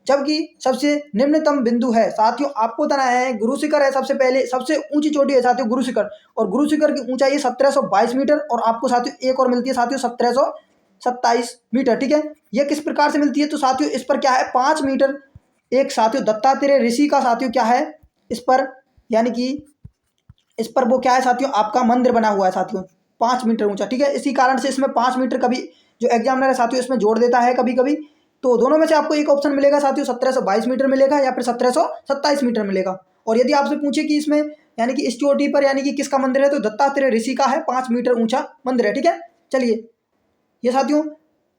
जबकि सबसे निम्नतम बिंदु है साथियों, आपको बताना है, गुरु शिखर है सबसे पहले, सबसे ऊंची चोटी है साथियों गुरु शिखर, और गुरु शिखर की ऊंचाई है 1722 मीटर, और आपको साथियों एक और मिलती है साथियों 1727 मीटर, ठीक है। यह किस प्रकार से मिलती है? तो साथियों इस पर क्या है, 5 मीटर एक साथियों दत्तात्रेय ऋषि का साथियों क्या है इस पर, यानी कि इस पर वो क्या है साथियों, आपका मंदिर बना हुआ है साथियों, 5 मीटर ऊंचा, ठीक है। इसी कारण से इसमें 5 मीटर कभी जो एग्जामिनर है साथियों इसमें जोड़ देता है कभी कभी। तो दोनों में से आपको एक ऑप्शन मिलेगा साथियों, 1722 मीटर मिलेगा या फिर 1727 मीटर मिलेगा। और यदि आपसे पूछे कि इसमें यानी कि इस चोटी पर यानी कि किसका मंदिर है, तो दत्तात्रेय ऋषि का है, 5 मीटर ऊंचा मंदिर है, ठीक है। चलिए ये साथियों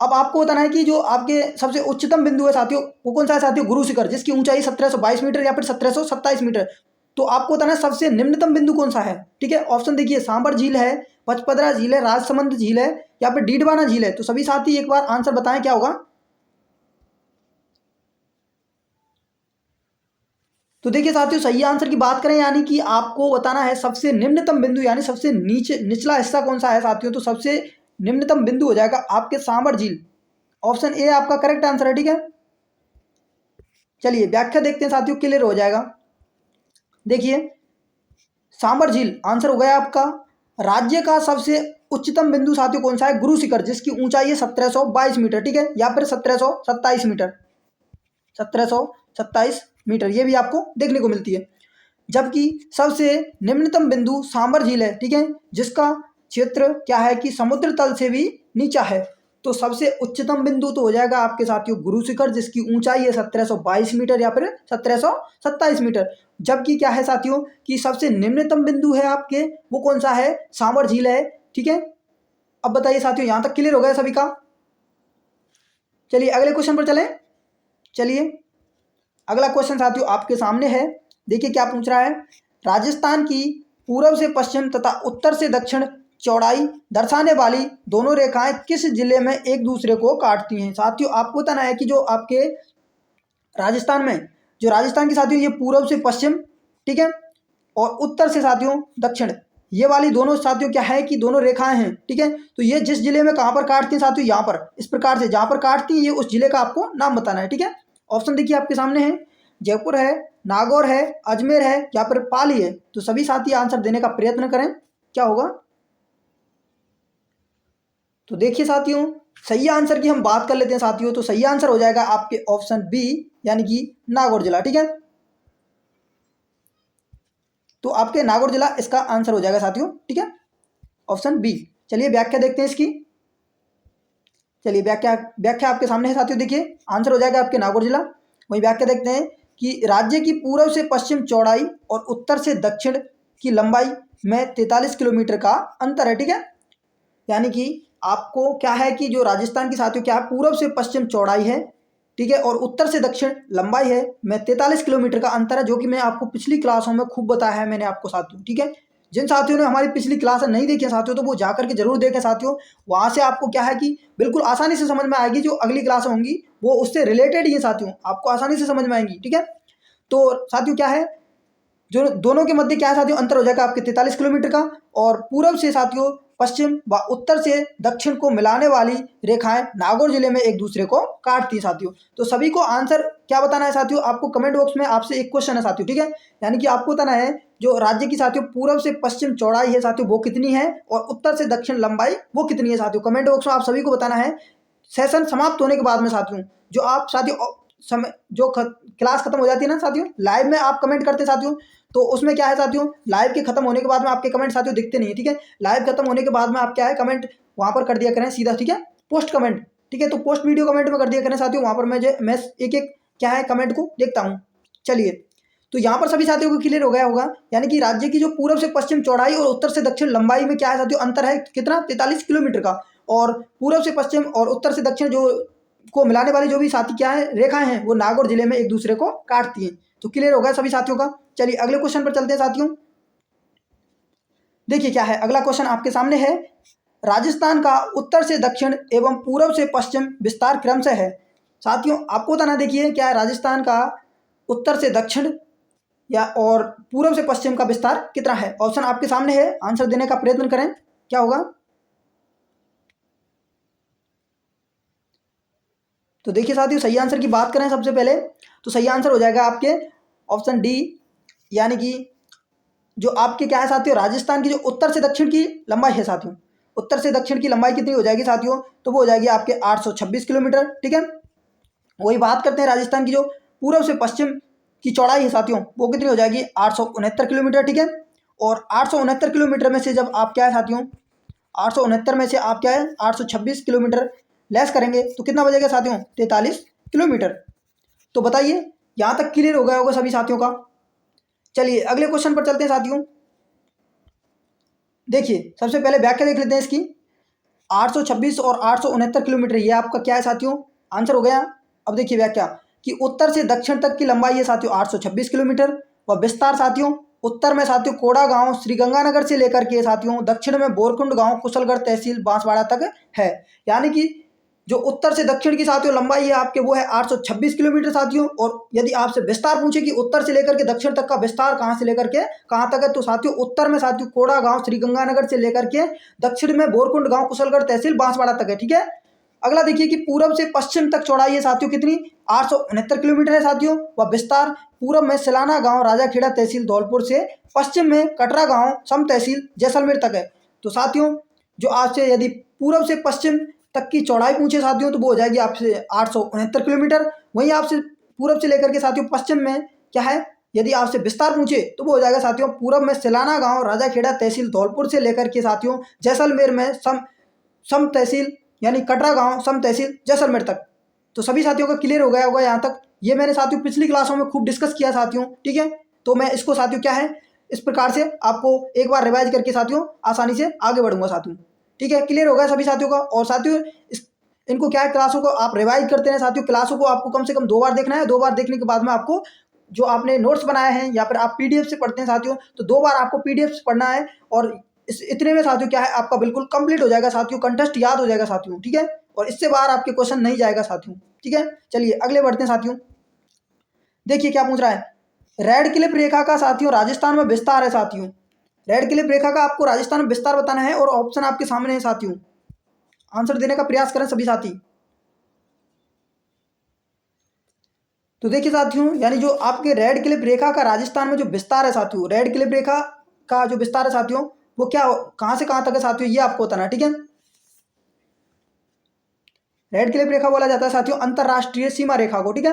अब आपको बताना है कि जो आपके सबसे उच्चतम बिंदु है साथियों वो कौन सा है साथियों? गुरु शिखर, जिसकी ऊंचाई 1722 मीटर या फिर 1727 मीटर। तो आपको बताना है सबसे निम्नतम बिंदु कौन सा है, ठीक है। ऑप्शन देखिए, सांबर झील है, पचपदरा झील है, राजसमंद झील है, या फिर डीडवाना झील है। तो सभी साथी एक बार आंसर बताएं क्या होगा। तो देखिए साथियों सही आंसर की बात करें, यानी कि आपको बताना है सबसे निम्नतम बिंदु, यानी सबसे नीचे निचला हिस्सा कौन सा है साथियों, तो सबसे निम्नतम बिंदु हो जाएगा आपके सांबर झील। ऑप्शन ए आपका करेक्ट आंसर है, ठीक है। चलिए व्याख्या देखते हैं साथियों, क्लियर हो जाएगा। देखिए सांबर झील आंसर हो गया आपका। राज्य का सबसे उच्चतम बिंदु साथियों कौन सा है? गुरु शिखर, जिसकी ऊंचाई है 1722 मीटर, ठीक है, या फिर 1727 मीटर, 1727 मीटर ये भी आपको देखने को मिलती है। जबकि सबसे निम्नतम बिंदु सांबर झील है, ठीक है, जिसका क्षेत्र क्या है कि समुद्र तल से भी नीचा है। तो सबसे उच्चतम बिंदु तो हो जाएगा आपके साथियों गुरु शिखर, जिसकी ऊंचाई है 1722 मीटर या फिर 1727 मीटर। जबकि क्या है साथियों कि सबसे निम्नतम बिंदु है आपके वो कौन सा है? सांबर झील है, ठीक है। अब बताइए साथियों यहां तक क्लियर हो गया सभी का? चलिए अगले क्वेश्चन पर चलें। चलिए अगला क्वेश्चन साथियों आपके सामने है, देखिए क्या पूछ रहा है। राजस्थान की पूर्व से पश्चिम तथा उत्तर से दक्षिण चौड़ाई दर्शाने वाली दोनों रेखाएं किस जिले में एक दूसरे को काटती हैं? साथियों आपको बताना है कि जो आपके राजस्थान में, जो राजस्थान की साथियों ये पूर्व से पश्चिम, ठीक है, और उत्तर से साथियों दक्षिण, ये वाली दोनों साथियों क्या है कि दोनों रेखाएं हैं, ठीक है। तो ये जिस जिले में कहाँ पर काटती हैं साथियों, यहाँ पर इस प्रकार से जहाँ पर काटती है ये उस जिले का आपको नाम बताना है, ठीक है। ऑप्शन देखिए आपके सामने है, जयपुर है, नागौर है, अजमेर है, या फिर पाली है। तो सभी साथी आंसर देने का प्रयत्न करें क्या होगा। तो देखिए साथियों सही आंसर की हम बात कर लेते हैं साथियों, तो सही आंसर हो जाएगा आपके ऑप्शन बी, यानी कि नागौर जिला, ठीक है। तो आपके नागौर जिला इसका आंसर हो जाएगा साथियों, ठीक है, ऑप्शन बी। चलिए व्याख्या देखते हैं इसकी। चलिए व्याख्या व्याख्या आपके सामने है साथियों, देखिए आंसर हो जाएगा आपके नागौर जिला। वही व्याख्या देखते हैं कि राज्य की पूर्व से पश्चिम चौड़ाई और उत्तर से दक्षिण की लंबाई में 43 किलोमीटर का अंतर है, ठीक है। यानी कि आपको क्या है कि जो राजस्थान की साथियों क्या है, पूर्व से पश्चिम चौड़ाई है, ठीक है, और उत्तर से दक्षिण लंबाई है में 43 किलोमीटर का अंतर है, जो कि मैं आपको पिछली क्लासों में खूब बताया है मैंने आपको साथियों, ठीक है। जिन साथियों ने हमारी पिछली क्लास नहीं देखी है साथियों, तो वो जा करके जरूर देखें साथियों। वहाँ से आपको क्या है कि बिल्कुल आसानी से समझ में आएगी, जो अगली क्लास होंगी वो उससे रिलेटेड ही है साथियों, आपको आसानी से समझ में आएंगी, ठीक है। तो साथियों क्या है, जो दोनों के मध्य क्या है साथियों, अंतर हो जाएगा आपके 43 किलोमीटर का। और पूर्व से साथियों पश्चिम व उत्तर से दक्षिण को मिलाने वाली रेखाएं नागौर जिले में एक दूसरे को काटती हैं साथियों। तो सभी को आंसर क्या बताना है साथियों, आपको कमेंट बॉक्स में आपसे एक क्वेश्चन है साथियों, ठीक है। यानी कि आपको बताना है जो राज्य की साथियों पूर्व से पश्चिम चौड़ाई है साथियों वो कितनी है और उत्तर से दक्षिण लंबाई वो कितनी है साथियों। कमेंट बॉक्स में आप सभी को बताना है। सेशन समाप्त होने के बाद में साथियों जो आप साथियों समय जो क्लास खत्म हो जाती है ना साथियों, लाइव में आप कमेंट करते हैं साथियों, तो उसमें क्या है साथियों, लाइव के खत्म होने के बाद में आपके कमेंट साथियों दिखते नहीं है, ठीक है। लाइव खत्म होने के बाद में आप क्या है कमेंट वहां पर कर दिया करें सीधा, ठीक है, पोस्ट कमेंट, ठीक है। तो पोस्ट वीडियो कमेंट में कर दिया करें साथियों, वहां पर मैं एक एक क्या है कमेंट को देखता हूँ। चलिए, तो यहाँ पर सभी साथियों को क्लियर हो गया होगा। यानी कि राज्य की जो पूर्व से पश्चिम चौड़ाई और उत्तर से दक्षिण लंबाई में क्या है साथियों अंतर है कितना, 43 किलोमीटर का। और पूर्व से पश्चिम और उत्तर से दक्षिण जो को मिलाने वाली जो भी साथी क्या है रेखाएं हैं वो नागौर जिले में एक दूसरे को काटती हैं। तो क्लियर हो गया सभी साथियों का। चलिए अगले क्वेश्चन पर चलते हैं साथियों। देखिए क्या है अगला क्वेश्चन आपके सामने है, राजस्थान का उत्तर से दक्षिण एवं पूर्व से पश्चिम विस्तार क्रमशः है। साथियों आपको बताना, देखिए क्या है राजस्थान का उत्तर से दक्षिण या और पूर्व से पश्चिम का विस्तार कितना है। ऑप्शन आपके सामने है, आंसर देने का प्रयत्न करें, क्या होगा। तो देखिए साथियों सही आंसर की बात करें सबसे पहले तो सही आंसर हो जाएगा आपके ऑप्शन डी। यानी कि जो आपके क्या है साथियों राजस्थान की जो उत्तर से दक्षिण की लंबाई है साथियों, उत्तर से दक्षिण की लंबाई कितनी हो जाएगी साथियों, तो वो हो जाएगी आपके 826 किलोमीटर, ठीक है। वही बात करते हैं राजस्थान की जो पूर्व से पश्चिम की चौड़ाई है साथियों वो कितनी हो जाएगी 869 किलोमीटर, ठीक है। और 869 किलोमीटर में से जब आप क्या है साथियों 869 में से आप क्या है 826 किलोमीटर लेस करेंगे तो कितना बचेगा साथियों 43 किलोमीटर। तो बताइए यहाँ तक क्लियर हो गया होगा सभी साथियों का। चलिए अगले क्वेश्चन पर चलते हैं साथियों। देखिए सबसे पहले व्याख्या देख लेते हैं इसकी। 826 और 869 किलोमीटर ये आपका क्या है साथियों आंसर हो गया। अब देखिए व्याख्या कि उत्तर से दक्षिण तक की लंबाई है साथियों 826 किलोमीटर व विस्तार साथियों उत्तर में साथियों कोड़ा गांव श्रीगंगानगर से लेकर के साथियों दक्षिण में बोरकुंड गांव कुशलगढ़ तहसील बांसवाड़ा तक है। यानी कि जो उत्तर से दक्षिण की साथियों लंबाई है आपके वो है 826 किलोमीटर साथियों। और यदि आपसे विस्तार पूछे कि उत्तर से लेकर के दक्षिण तक का विस्तार कहाँ से लेकर के कहाँ तक है, तो साथियों उत्तर में साथियों कोड़ा गांव श्रीगंगानगर से लेकर के दक्षिण में बोरकुंड गांव कुशलगढ़ तहसील बांसवाड़ा तक है, ठीक है। अगला देखिए कि पूर्व से पश्चिम तक चौड़ाई है साथियों कितनी 869 किलोमीटर है साथियों व विस्तार पूर्व में सिलाना गांव राजाखेड़ा तहसील धौलपुर से पश्चिम में कटरा गांव सम तहसील जैसलमेर तक है। तो साथियों जो आपसे यदि पूर्व से पश्चिम तक की चौड़ाई पूछे साथियों तो वो हो जाएगी आपसे 869 किलोमीटर। वहीं आपसे पूर्व से लेकर के साथियों पश्चिम में क्या है यदि आपसे विस्तार पूछे तो वो हो जाएगा साथियों पूर्व में सिलाना गांव राजाखेड़ा तहसील धौलपुर से लेकर के साथियों जैसलमेर में सम तहसील यानी कटरा गांव सम तहसील जैसलमेर तक। तो सभी साथियों का क्लियर हो गया होगा यहाँ तक। ये मैंने साथियों पिछली क्लासों में खूब डिस्कस किया साथियों, ठीक है। तो मैं इसको साथियों क्या है इस प्रकार से आपको एक बार रिवाइज करके साथियों आसानी से आगे बढ़ूंगा साथियों, ठीक है। क्लियर होगा सभी साथियों का। और साथियों इनको क्या है क्लासों को आप रिवाइज करते हैं साथियों, क्लासों को आपको कम से कम 2 बार देखना है। 2 बार देखने के बाद में आपको जो आपने नोट्स बनाए हैं या फिर आप पीडीएफ से पढ़ते हैं साथियों तो 2 बार आपको पीडीएफ से पढ़ना है। और इतने में साथियों क्या है आपका बिल्कुल कंप्लीट हो जाएगा साथियों, कंटेस्ट याद हो जाएगा साथियों, ठीक है। और इससे बाहर आपके क्वेश्चन नहीं जाएगा साथियों, ठीक है। चलिए अगले बढ़ते हैं साथियों। देखिए क्या पूछ रहा है, रेड क्लिप रेखा का साथियों राजस्थान में विस्तार है साथियों। रेड क्लिप रेखा का आपको राजस्थान में विस्तार बताना है और ऑप्शन आपके सामने है साथियों। आंसर देने का प्रयास करें सभी साथी। तो देखिए साथियों यानी जो आपके रेड क्लिप रेखा का राजस्थान में जो विस्तार है साथियों, रेड क्लिप रेखा का जो विस्तार है साथियों वो क्या कहां से कहां तक है साथियों ये आपको बताना है, ठीक है। रेड क्लिप रेखा बोला जाता है साथियों अंतरराष्ट्रीय सीमा रेखा को, ठीक है।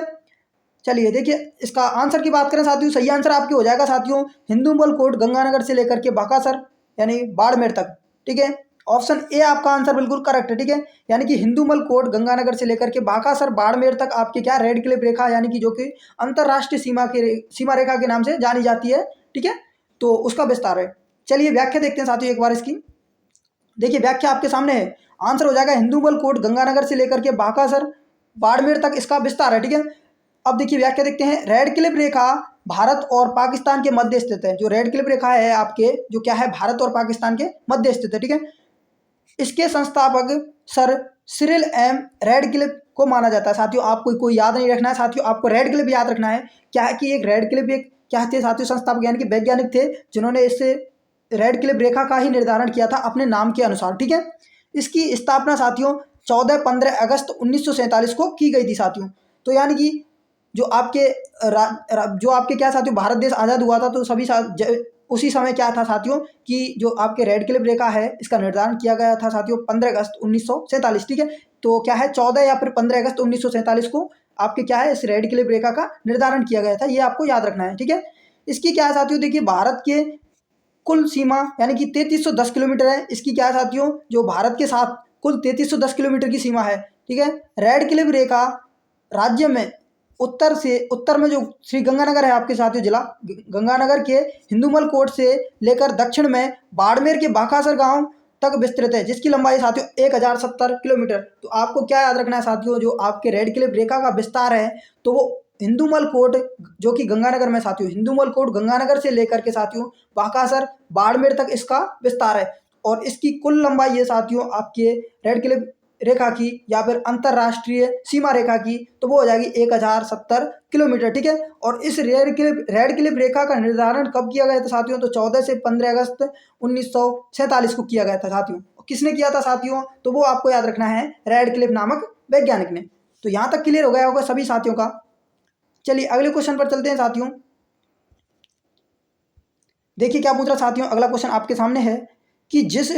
चलिए देखिए इसका आंसर की बात करें साथियों, सही आंसर आपके हो जाएगा साथियों हिंदुमल कोट गंगानगर से लेकर के बाकासर यानी बाड़मेर तक, ठीक है। ऑप्शन ए आपका आंसर बिल्कुल करेक्ट है, ठीक है। यानी कि हिंदुमल कोट गंगानगर से लेकर के बाकासर बाड़मेर तक आपके क्या रेड क्लिप रेखा यानी कि जो कि अंतरराष्ट्रीय सीमा रेखा के नाम से जानी जाती है, ठीक है। तो उसका विस्तार है। चलिए व्याख्या देखते हैं साथियों एक बार इसकी। देखिए व्याख्या आपके सामने है, आंसर हो जाएगा हिंदुमल कोट गंगानगर से लेकर के बाकासर बाड़मेर तक इसका विस्तार है, ठीक है। अब देखिए व्याख्या देखते हैं, रेड क्लिप रेखा भारत और पाकिस्तान के मध्य स्थित है। जो रेड क्लिप रेखा है आपके जो क्या है भारत और पाकिस्तान के मध्य स्थित है, ठीक है। इसके संस्थापक sir Cyril M Radcliffe को माना जाता है साथियों। आपको कोई याद नहीं रखना है साथियों, आपको रेड क्लिप याद रखना है। क्या है कि एक रेड क्लिप एक क्या थे साथियों संस्थापक यानी कि वैज्ञानिक थे जिन्होंने इससे रेड क्लिफ रेखा का ही निर्धारण किया था अपने नाम के अनुसार, ठीक है। इसकी स्थापना साथियों 14-15 अगस्त 1947 को की गई थी साथियों। तो यानी कि जो आपके जो आपके क्या साथियों भारत देश आज़ाद हुआ था, तो सभी उसी समय क्या था साथियों कि जो आपके रेड क्लिफ रेखा है इसका निर्धारण किया गया था साथियों 15 अगस्त 1947, ठीक है। तो क्या है 14 या फिर 15 अगस्त 1947 को आपके क्या है इस रेड क्लिफ रेखा का निर्धारण किया गया था, ये आपको याद रखना है, ठीक है। इसकी क्या है साथियों, देखिए भारत के कुल सीमा यानी कि 3310 किलोमीटर है। इसकी क्या है साथियों, जो भारत के साथ कुल 3310 किलोमीटर की सीमा है, ठीक है। रेड क्लिफ रेखा राज्य में उत्तर में जो श्री गंगानगर है आपके साथियों जिला गंगानगर के हिंदुमल कोट से लेकर दक्षिण में बाड़मेर के बाकासर गांव तक विस्तृत है, जिसकी लंबाई साथियों 1070 किलोमीटर। तो आपको क्या याद रखना है साथियों, जो आपके रेड क्लिफ रेखा का विस्तार है तो वो हिंदुमल कोट जो कि गंगानगर में साथियों, हिंदुमल कोट गंगानगर से लेकर के साथियों बाकासर बाड़मेर तक इसका विस्तार है। और इसकी कुल लंबाई है साथियों आपके रेड क्लिफ रेखा की या फिर अंतरराष्ट्रीय सीमा रेखा की, तो वो हो जाएगी 1070 किलोमीटर, ठीक है। और इस रेड क्लिफ रेखा का निर्धारण कब किया गया था साथियों, तो 14 से 15 अगस्त 1947 को किया गया था साथियों। किसने किया था साथियों, तो वो आपको याद रखना है रेड क्लिफ नामक वैज्ञानिक ने। तो यहाँ तक क्लियर हो गया होगा सभी साथियों का। चलिए अगले क्वेश्चन पर चलते हैं साथियों। देखिए क्या पूछ रहा साथियों, अगला क्वेश्चन आपके सामने है कि जिस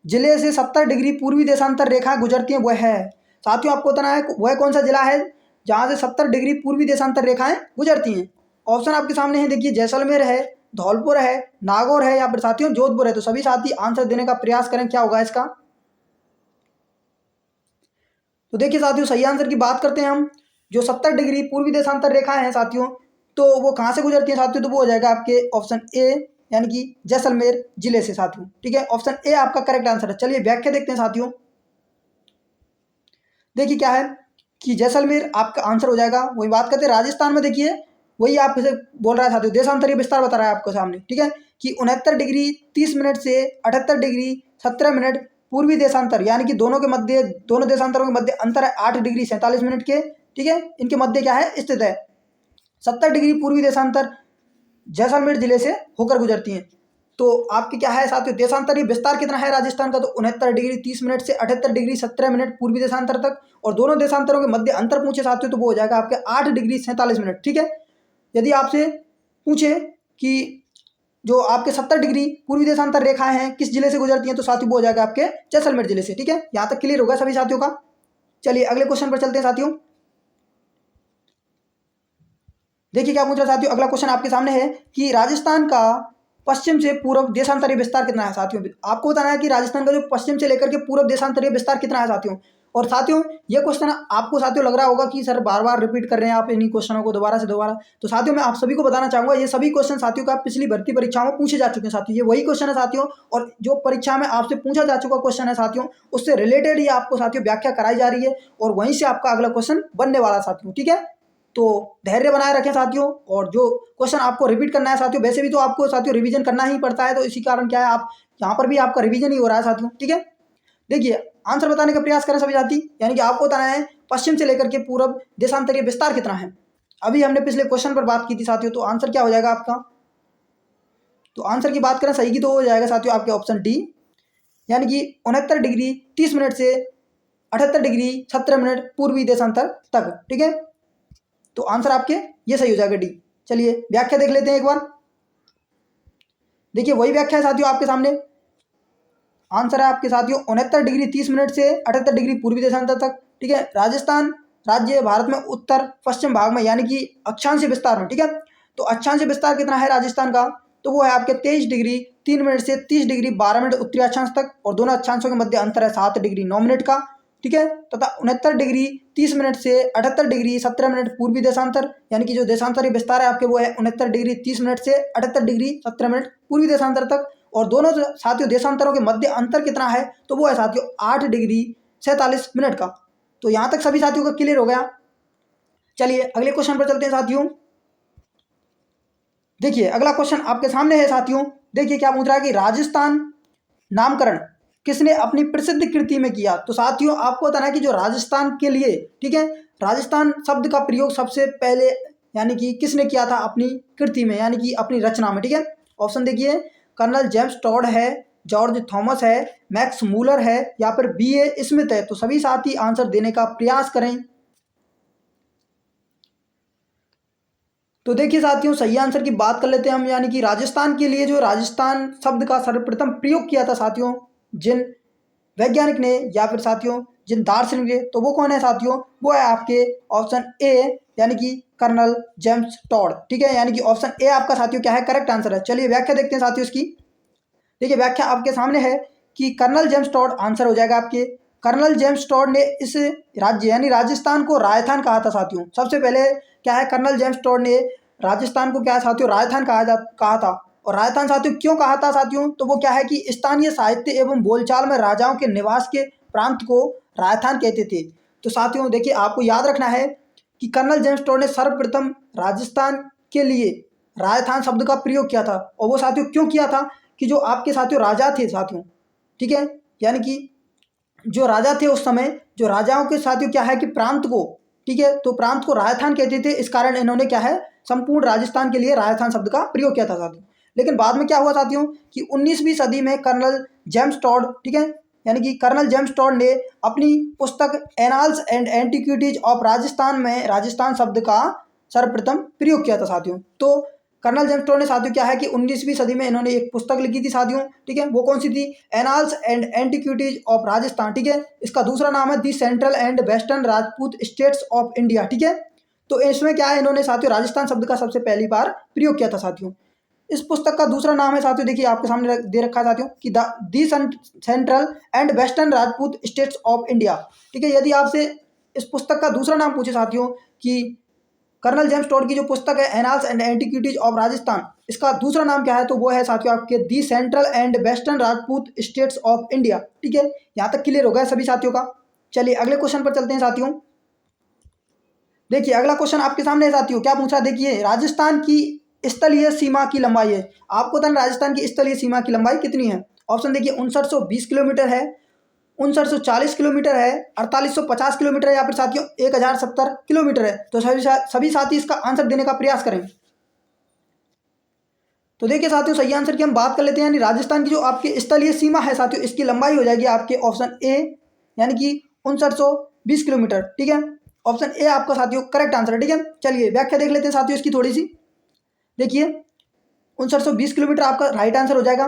जिले से 70 डिग्री पूर्वी देशांतर रेखाएं गुजरती हैं वह है, साथियों आपको बताना है वह कौन सा जिला है जहां से 70 डिग्री पूर्वी देशांतर रेखाएं गुजरती हैं। ऑप्शन आपके सामने है, देखिए जैसलमेर है, धौलपुर है, नागौर है या फिर साथियों जोधपुर है। तो सभी साथी आंसर देने का प्रयास करें, क्या होगा इसका। तो देखिए साथियों सही आंसर की बात करते हैं हम, जो 70 डिग्री पूर्वी देशांतर रेखाएं हैं साथियों तो वो कहाँ से गुजरती हैं साथियों, तो वो हो जाएगा आपके ऑप्शन ए यानी कि जैसलमेर जिले से साथियों, ठीक है। ऑप्शन ए आपका करेक्ट आंसर है। चलिए व्याख्या देखते हैं साथियों। देखिए क्या है कि जैसलमेर आपका आंसर हो जाएगा। वही बात करते हैं राजस्थान में, देखिए वही आप इसे बोल रहा है साथियों, देशांतरीय विस्तार बता रहा है आपको सामने, ठीक है, कि 69 डिग्री 30 मिनट से 78 डिग्री 17 मिनट पूर्वी देशांतर यानी कि दोनों देशांतरों के मध्य अंतर है 8 डिग्री 47 मिनट के, ठीक है। इनके मध्य क्या है स्थित है 70 डिग्री पूर्वी देशांतर जैसलमेर जिले से होकर गुजरती हैं। तो आपके क्या है साथियों देशांतरीय विस्तार कितना है राजस्थान का, तो 69 डिग्री 30 मिनट से 78 डिग्री 17 मिनट पूर्वी देशांतर तक। और दोनों देशांतरों के मध्य अंतर पूछे साथियों तो वो हो जाएगा आपके 8 डिग्री 47 मिनट, ठीक है। यदि आपसे पूछे कि जो आपके 70 डिग्री पूर्वी देशांतर रेखाएं हैं किस जिले से गुजरती हैं, तो साथियों वो हो जाएगा आपके जैसलमेर जिले से, ठीक है। यहाँ तक क्लियर होगा सभी साथियों का। चलिए अगले क्वेश्चन पर चलते हैं साथियों। देखिए क्या पूछ रहा साथियों, अगला क्वेश्चन आपके सामने है कि राजस्थान का पश्चिम से पूर्व देशांतरीय विस्तार कितना है साथियों। आपको बताना है कि राजस्थान का जो पश्चिम से लेकर के पूर्व देशांतरीय विस्तार कितना है साथियों। और साथियों ये क्वेश्चन आपको साथियों लग रहा होगा कि सर बार बार रिपीट कर रहे हैं आप इन्हीं क्वेश्चनों को दोबारा से दोबारा। तो साथियों मैं आप सभी को बताना चाहूंगा ये सभी क्वेश्चन साथियों का पिछली भर्ती परीक्षाओं में पूछे जा चुके हैं साथियों। ये वही क्वेश्चन है साथियों, और जो परीक्षा में आपसे पूछा जा चुका क्वेश्चन है साथियों उससे रिलेटेड ही आपको साथियों व्याख्या कराई जा रही है और वहीं से आपका अगला क्वेश्चन बनने वाला साथियों, ठीक है। तो धैर्य बनाए रखें साथियों, और जो क्वेश्चन आपको रिपीट करना है साथियों, वैसे भी तो आपको साथियों रिवीजन करना ही पड़ता है, तो इसी कारण क्या है आप यहाँ पर भी आपका रिवीजन ही हो रहा है साथियों, ठीक है। देखिए आंसर बताने का प्रयास करें सभी साथी, यानी कि आपको बताना है पश्चिम से लेकर के पूर्व देशांतरीय विस्तार कितना है। अभी हमने पिछले क्वेश्चन पर बात की थी साथियों, तो आंसर क्या हो जाएगा आपका। तो आंसर की बात करें सही की तो हो जाएगा साथियों आपके ऑप्शन डी, यानी कि 69 डिग्री 30 मिनट से 78 डिग्री 17 मिनट पूर्वी देशांतर तक, ठीक है। तो आंसर आपके ये सही हो जाएगा डी। चलिए व्याख्या देख लेते हैं एक बार। देखिए वही व्याख्या है साथियों आपके सामने, आंसर है आपके साथियों 69 डिग्री 30 मिनट से 78 डिग्री पूर्वी देशांतर तक, ठीक है। राजस्थान राज्य भारत में उत्तर पश्चिम भाग में यानी कि अक्षांश विस्तार में, ठीक है। तो अक्षांश विस्तार कितना है राजस्थान का, तो वो है आपके 23 डिग्री 3 मिनट से 30 डिग्री 12 मिनट उत्तरी अक्षांश तक, और दोनों अक्षांशों के मध्य अंतर है 7 डिग्री 9 मिनट का, ठीक है। तथा 69 डिग्री 30 मिनट से 78 डिग्री 17 मिनट पूर्वी देशांतर, यानी कि जो देशांतरीय विस्तार है आपके वो है 69 डिग्री 30 मिनट से 78 डिग्री 17 मिनट पूर्वी देशांतर तक। और दोनों साथियों देशांतरों के मध्य अंतर कितना है, तो वो है साथियों 8 डिग्री 47 मिनट का। तो यहाँ तक सभी साथियों का क्लियर हो गया। चलिए अगले क्वेश्चन पर चलते हैं साथियों। देखिए अगला क्वेश्चन आपके सामने है साथियों। देखिए क्या पूछ रहा है कि राजस्थान नामकरण किसने अपनी प्रसिद्ध कृति में किया। तो साथियों आपको बताना है कि जो राजस्थान के लिए, ठीक है, राजस्थान शब्द का प्रयोग सबसे पहले यानी कि किसने किया था अपनी कृति में यानी कि अपनी रचना में, ठीक है। ऑप्शन देखिए कर्नल जेम्स टॉड है, जॉर्ज थॉमस है, मैक्स मूलर है या फिर B.A. स्मिथ है। तो सभी साथी आंसर देने का प्रयास करें। तो देखिए साथियों, सही आंसर की बात कर लेते हैं हम, यानी कि राजस्थान के लिए जो राजस्थान शब्द का सर्वप्रथम प्रयोग किया था साथियों, जिन वैज्ञानिक ने या फिर साथियों जिन दार्शनिक ने, तो वो कौन है साथियों, वो है आपके ऑप्शन ए, यानी कि कर्नल जेम्स टॉड। ठीक है, यानी कि ऑप्शन ए आपका साथियों क्या है, करेक्ट आंसर है। चलिए व्याख्या देखते हैं साथियों इसकी। देखिए व्याख्या आपके सामने है कि कर्नल जेम्स टॉड आंसर हो जाएगा आपके। कर्नल जेम्स टॉड ने इस राज्य यानी राजस्थान को राजस्थान कहा था साथियों। सबसे पहले क्या है, कर्नल जेम्स टॉड ने राजस्थान को क्या है साथियों, राजस्थान कहा था। और राजस्थान साथियों क्यों कहा था साथियों, तो वो क्या है कि स्थानीय साहित्य एवं बोलचाल में राजाओं के निवास के प्रांत को राजस्थान कहते थे। तो साथियों देखिए, आपको याद रखना है कि कर्नल जेम्स टॉड ने सर्वप्रथम राजस्थान के लिए राजस्थान शब्द का प्रयोग किया था। और वो साथियों क्यों किया था कि जो आपके साथियों राजा थे साथियों, ठीक है, यानी कि जो राजा थे उस समय, जो राजाओं के साथियों क्या है कि प्रांत को, ठीक है, तो प्रांत को राजस्थान कहते थे। इस कारण इन्होंने क्या है, संपूर्ण राजस्थान के लिए राजस्थान शब्द का प्रयोग किया था साथियों। लेकिन बाद में क्या हुआ साथियों कि 19वीं सदी में कर्नल जेम्स टॉड, ठीक है, यानी कि कर्नल जेम्स टॉड ने अपनी पुस्तक annals and antiquities of Rajasthan में राजस्थान शब्द का सर्वप्रथम प्रयोग किया था साथियों। तो कर्नल जेम्स टॉड ने साथियों क्या है कि 19वीं सदी में इन्होंने एक पुस्तक लिखी थी साथियों, ठीक है, वो कौन सी थी, annals and antiquities of Rajasthan. ठीक है, इसका दूसरा नाम है the central and western Rajput states of India. ठीक है, तो इसमें क्या है, इन्होंने साथियों राजस्थान शब्द का सबसे पहली बार प्रयोग किया था साथियों। इस पुस्तक का दूसरा नाम है साथियों, देखिए आपके सामने दे रखा है साथियों कि the central and western Rajput states of India. ठीक है, यदि आपसे इस पुस्तक का दूसरा नाम पूछे साथियों कि कर्नल जेम्स टॉड की जो पुस्तक है annals and antiquities of Rajasthan, इसका दूसरा नाम क्या है, तो वो है साथियों आपके the central and western Rajput states of India. ठीक है, यहाँ तक क्लियर हो गया सभी साथियों का। चलिए अगले क्वेश्चन पर चलते हैं साथियों। देखिए अगला क्वेश्चन आपके सामने है साथियों, क्या पूछा, देखिए राजस्थान की स्थलीय सीमा की लंबाई है। आपको बताना राजस्थान की स्थलीय सीमा की लंबाई कितनी है। ऑप्शन देखिए 5920 किलोमीटर है, 5940 किलोमीटर है, 4850 किलोमीटर है या फिर साथियों 1070 किलोमीटर है। तो सभी साथी इसका आंसर देने का प्रयास करें। तो देखिए साथियों, सही आंसर की हम बात कर लेते हैं, यानी राजस्थान की जो आपकी स्थलीय सीमा है साथियों, इसकी लंबाई हो जाएगी आपके ऑप्शन ए, यानी कि 5920 किलोमीटर। ठीक है, ऑप्शन ए आपका साथियों करेक्ट आंसर है। ठीक है, चलिए व्याख्या देख लेते हैं साथियों इसकी थोड़ी सी। देखिए 5920 किलोमीटर आपका राइट आंसर हो जाएगा।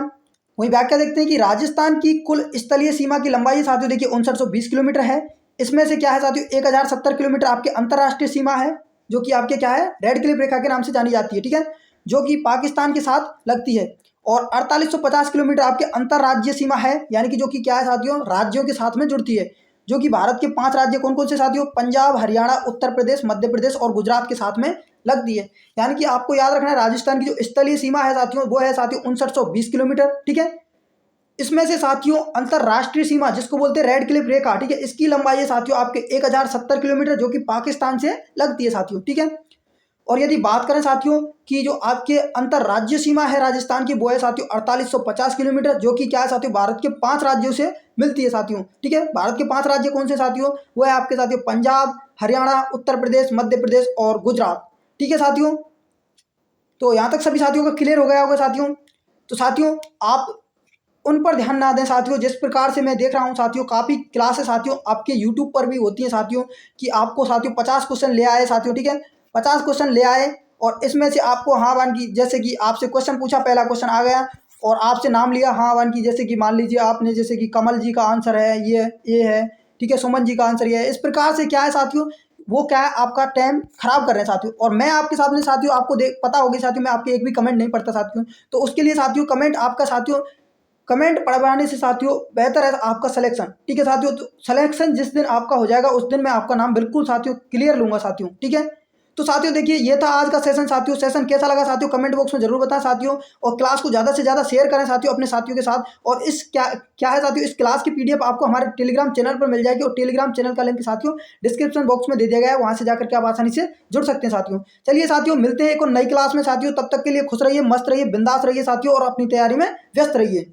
वहीं व्याख्या देखते हैं कि राजस्थान की कुल स्थलीय सीमा की लंबाई साथियों देखिए 5920 किलोमीटर है। इसमें से क्या है साथियों 1070 किलोमीटर आपके अंतर्राष्ट्रीय सीमा है, जो कि आपके क्या है, रेड क्लिफ रेखा के नाम से जानी जाती है। ठीक है, जो कि पाकिस्तान के साथ लगती है। और 4850 किलोमीटर आपके अंतर्राज्यीय सीमा है, यानी कि जो कि क्या है साथियों, राज्यों के साथ में जुड़ती है, जो कि भारत के 5 राज्य कौन कौन से साथियों, पंजाब, हरियाणा, उत्तर प्रदेश, मध्य प्रदेश और गुजरात के साथ में लगती है। यानी कि आपको याद रखना है राजस्थान की जो स्थलीय सीमा है साथियों, वो है साथियों 5920 किलोमीटर। ठीक है, इसमें से साथियों अंतरराष्ट्रीय सीमा जिसको बोलते हैं रेड क्लिफ रेखा, ठीक है, इसकी लंबाई है साथियों आपके 1070 किलोमीटर, जो कि पाकिस्तान से लगती है साथियों। ठीक है, और यदि बात करें साथियों कि जो आपके अंतरराज्य सीमा है राजस्थान की, वो है साथियों 4850 किलोमीटर, जो कि क्या है साथियों, भारत के 5 राज्यों से मिलती है साथियों। ठीक है, भारत के 5 राज्य कौन से साथियों, वो है आपके साथियों पंजाब, हरियाणा, उत्तर प्रदेश, मध्य प्रदेश और गुजरात। ठीक है साथियों, तो यहाँ तक सभी साथियों का क्लियर हो गया होगा साथियों। तो साथियों आप उन पर ध्यान ना दें साथियों, जिस प्रकार से मैं देख रहा हूँ साथियों, काफ़ी क्लासेस साथियों आपके यूट्यूब पर भी होती हैं साथियों, कि आपको साथियों 50 क्वेश्चन ले आए साथियों। ठीक है, 50 क्वेश्चन ले आए और इसमें से आपको हाँ वन की, जैसे कि आपसे क्वेश्चन पूछा, पहला क्वेश्चन आ गया और आपसे नाम लिया हाँ वन की, जैसे कि मान लीजिए आपने जैसे कि कमल जी का आंसर है ये है, ठीक है, सुमन जी का आंसर ये है। इस प्रकार से क्या है साथियों, वो क्या है, आपका टाइम खराब कर रहे हैं साथियों। और मैं आपके सामने साथियों, आपको पता होगी साथियों, मैं आपके एक भी कमेंट नहीं पढ़ता साथियों। तो उसके लिए साथियों कमेंट आपका साथियों, कमेंट पढ़वाने से साथियों बेहतर है आपका सिलेक्शन। ठीक है साथियों, तो सिलेक्शन जिस दिन आपका हो जाएगा उस दिन मैं आपका नाम बिल्कुल साथियों क्लियर लूंगा साथियों। ठीक है, तो साथियों देखिए ये था आज का सेशन साथियों। सेशन कैसा लगा साथियों कमेंट बॉक्स में जरूर बताएं साथियों, और क्लास को ज़्यादा से ज़्यादा शेयर करें साथियों अपने साथियों के साथ। और इस क्या क्या है साथियों, इस क्लास की PDF आपको हमारे टेलीग्राम चैनल पर मिल जाएगी, और टेलीग्राम चैनल का लिंक साथियों डिस्क्रिप्शन बॉक्स में दे दिया गया है, वहाँ से जाकर के आप आसानी से जुड़ सकते हैं साथियों। चलिए साथियों मिलते हैं एक और नई क्लास में साथियों, तब तक के लिए खुश रहिए, मस्त रहिए, बिंदास रहिए साथियों, और अपनी तैयारी में व्यस्त रहिए।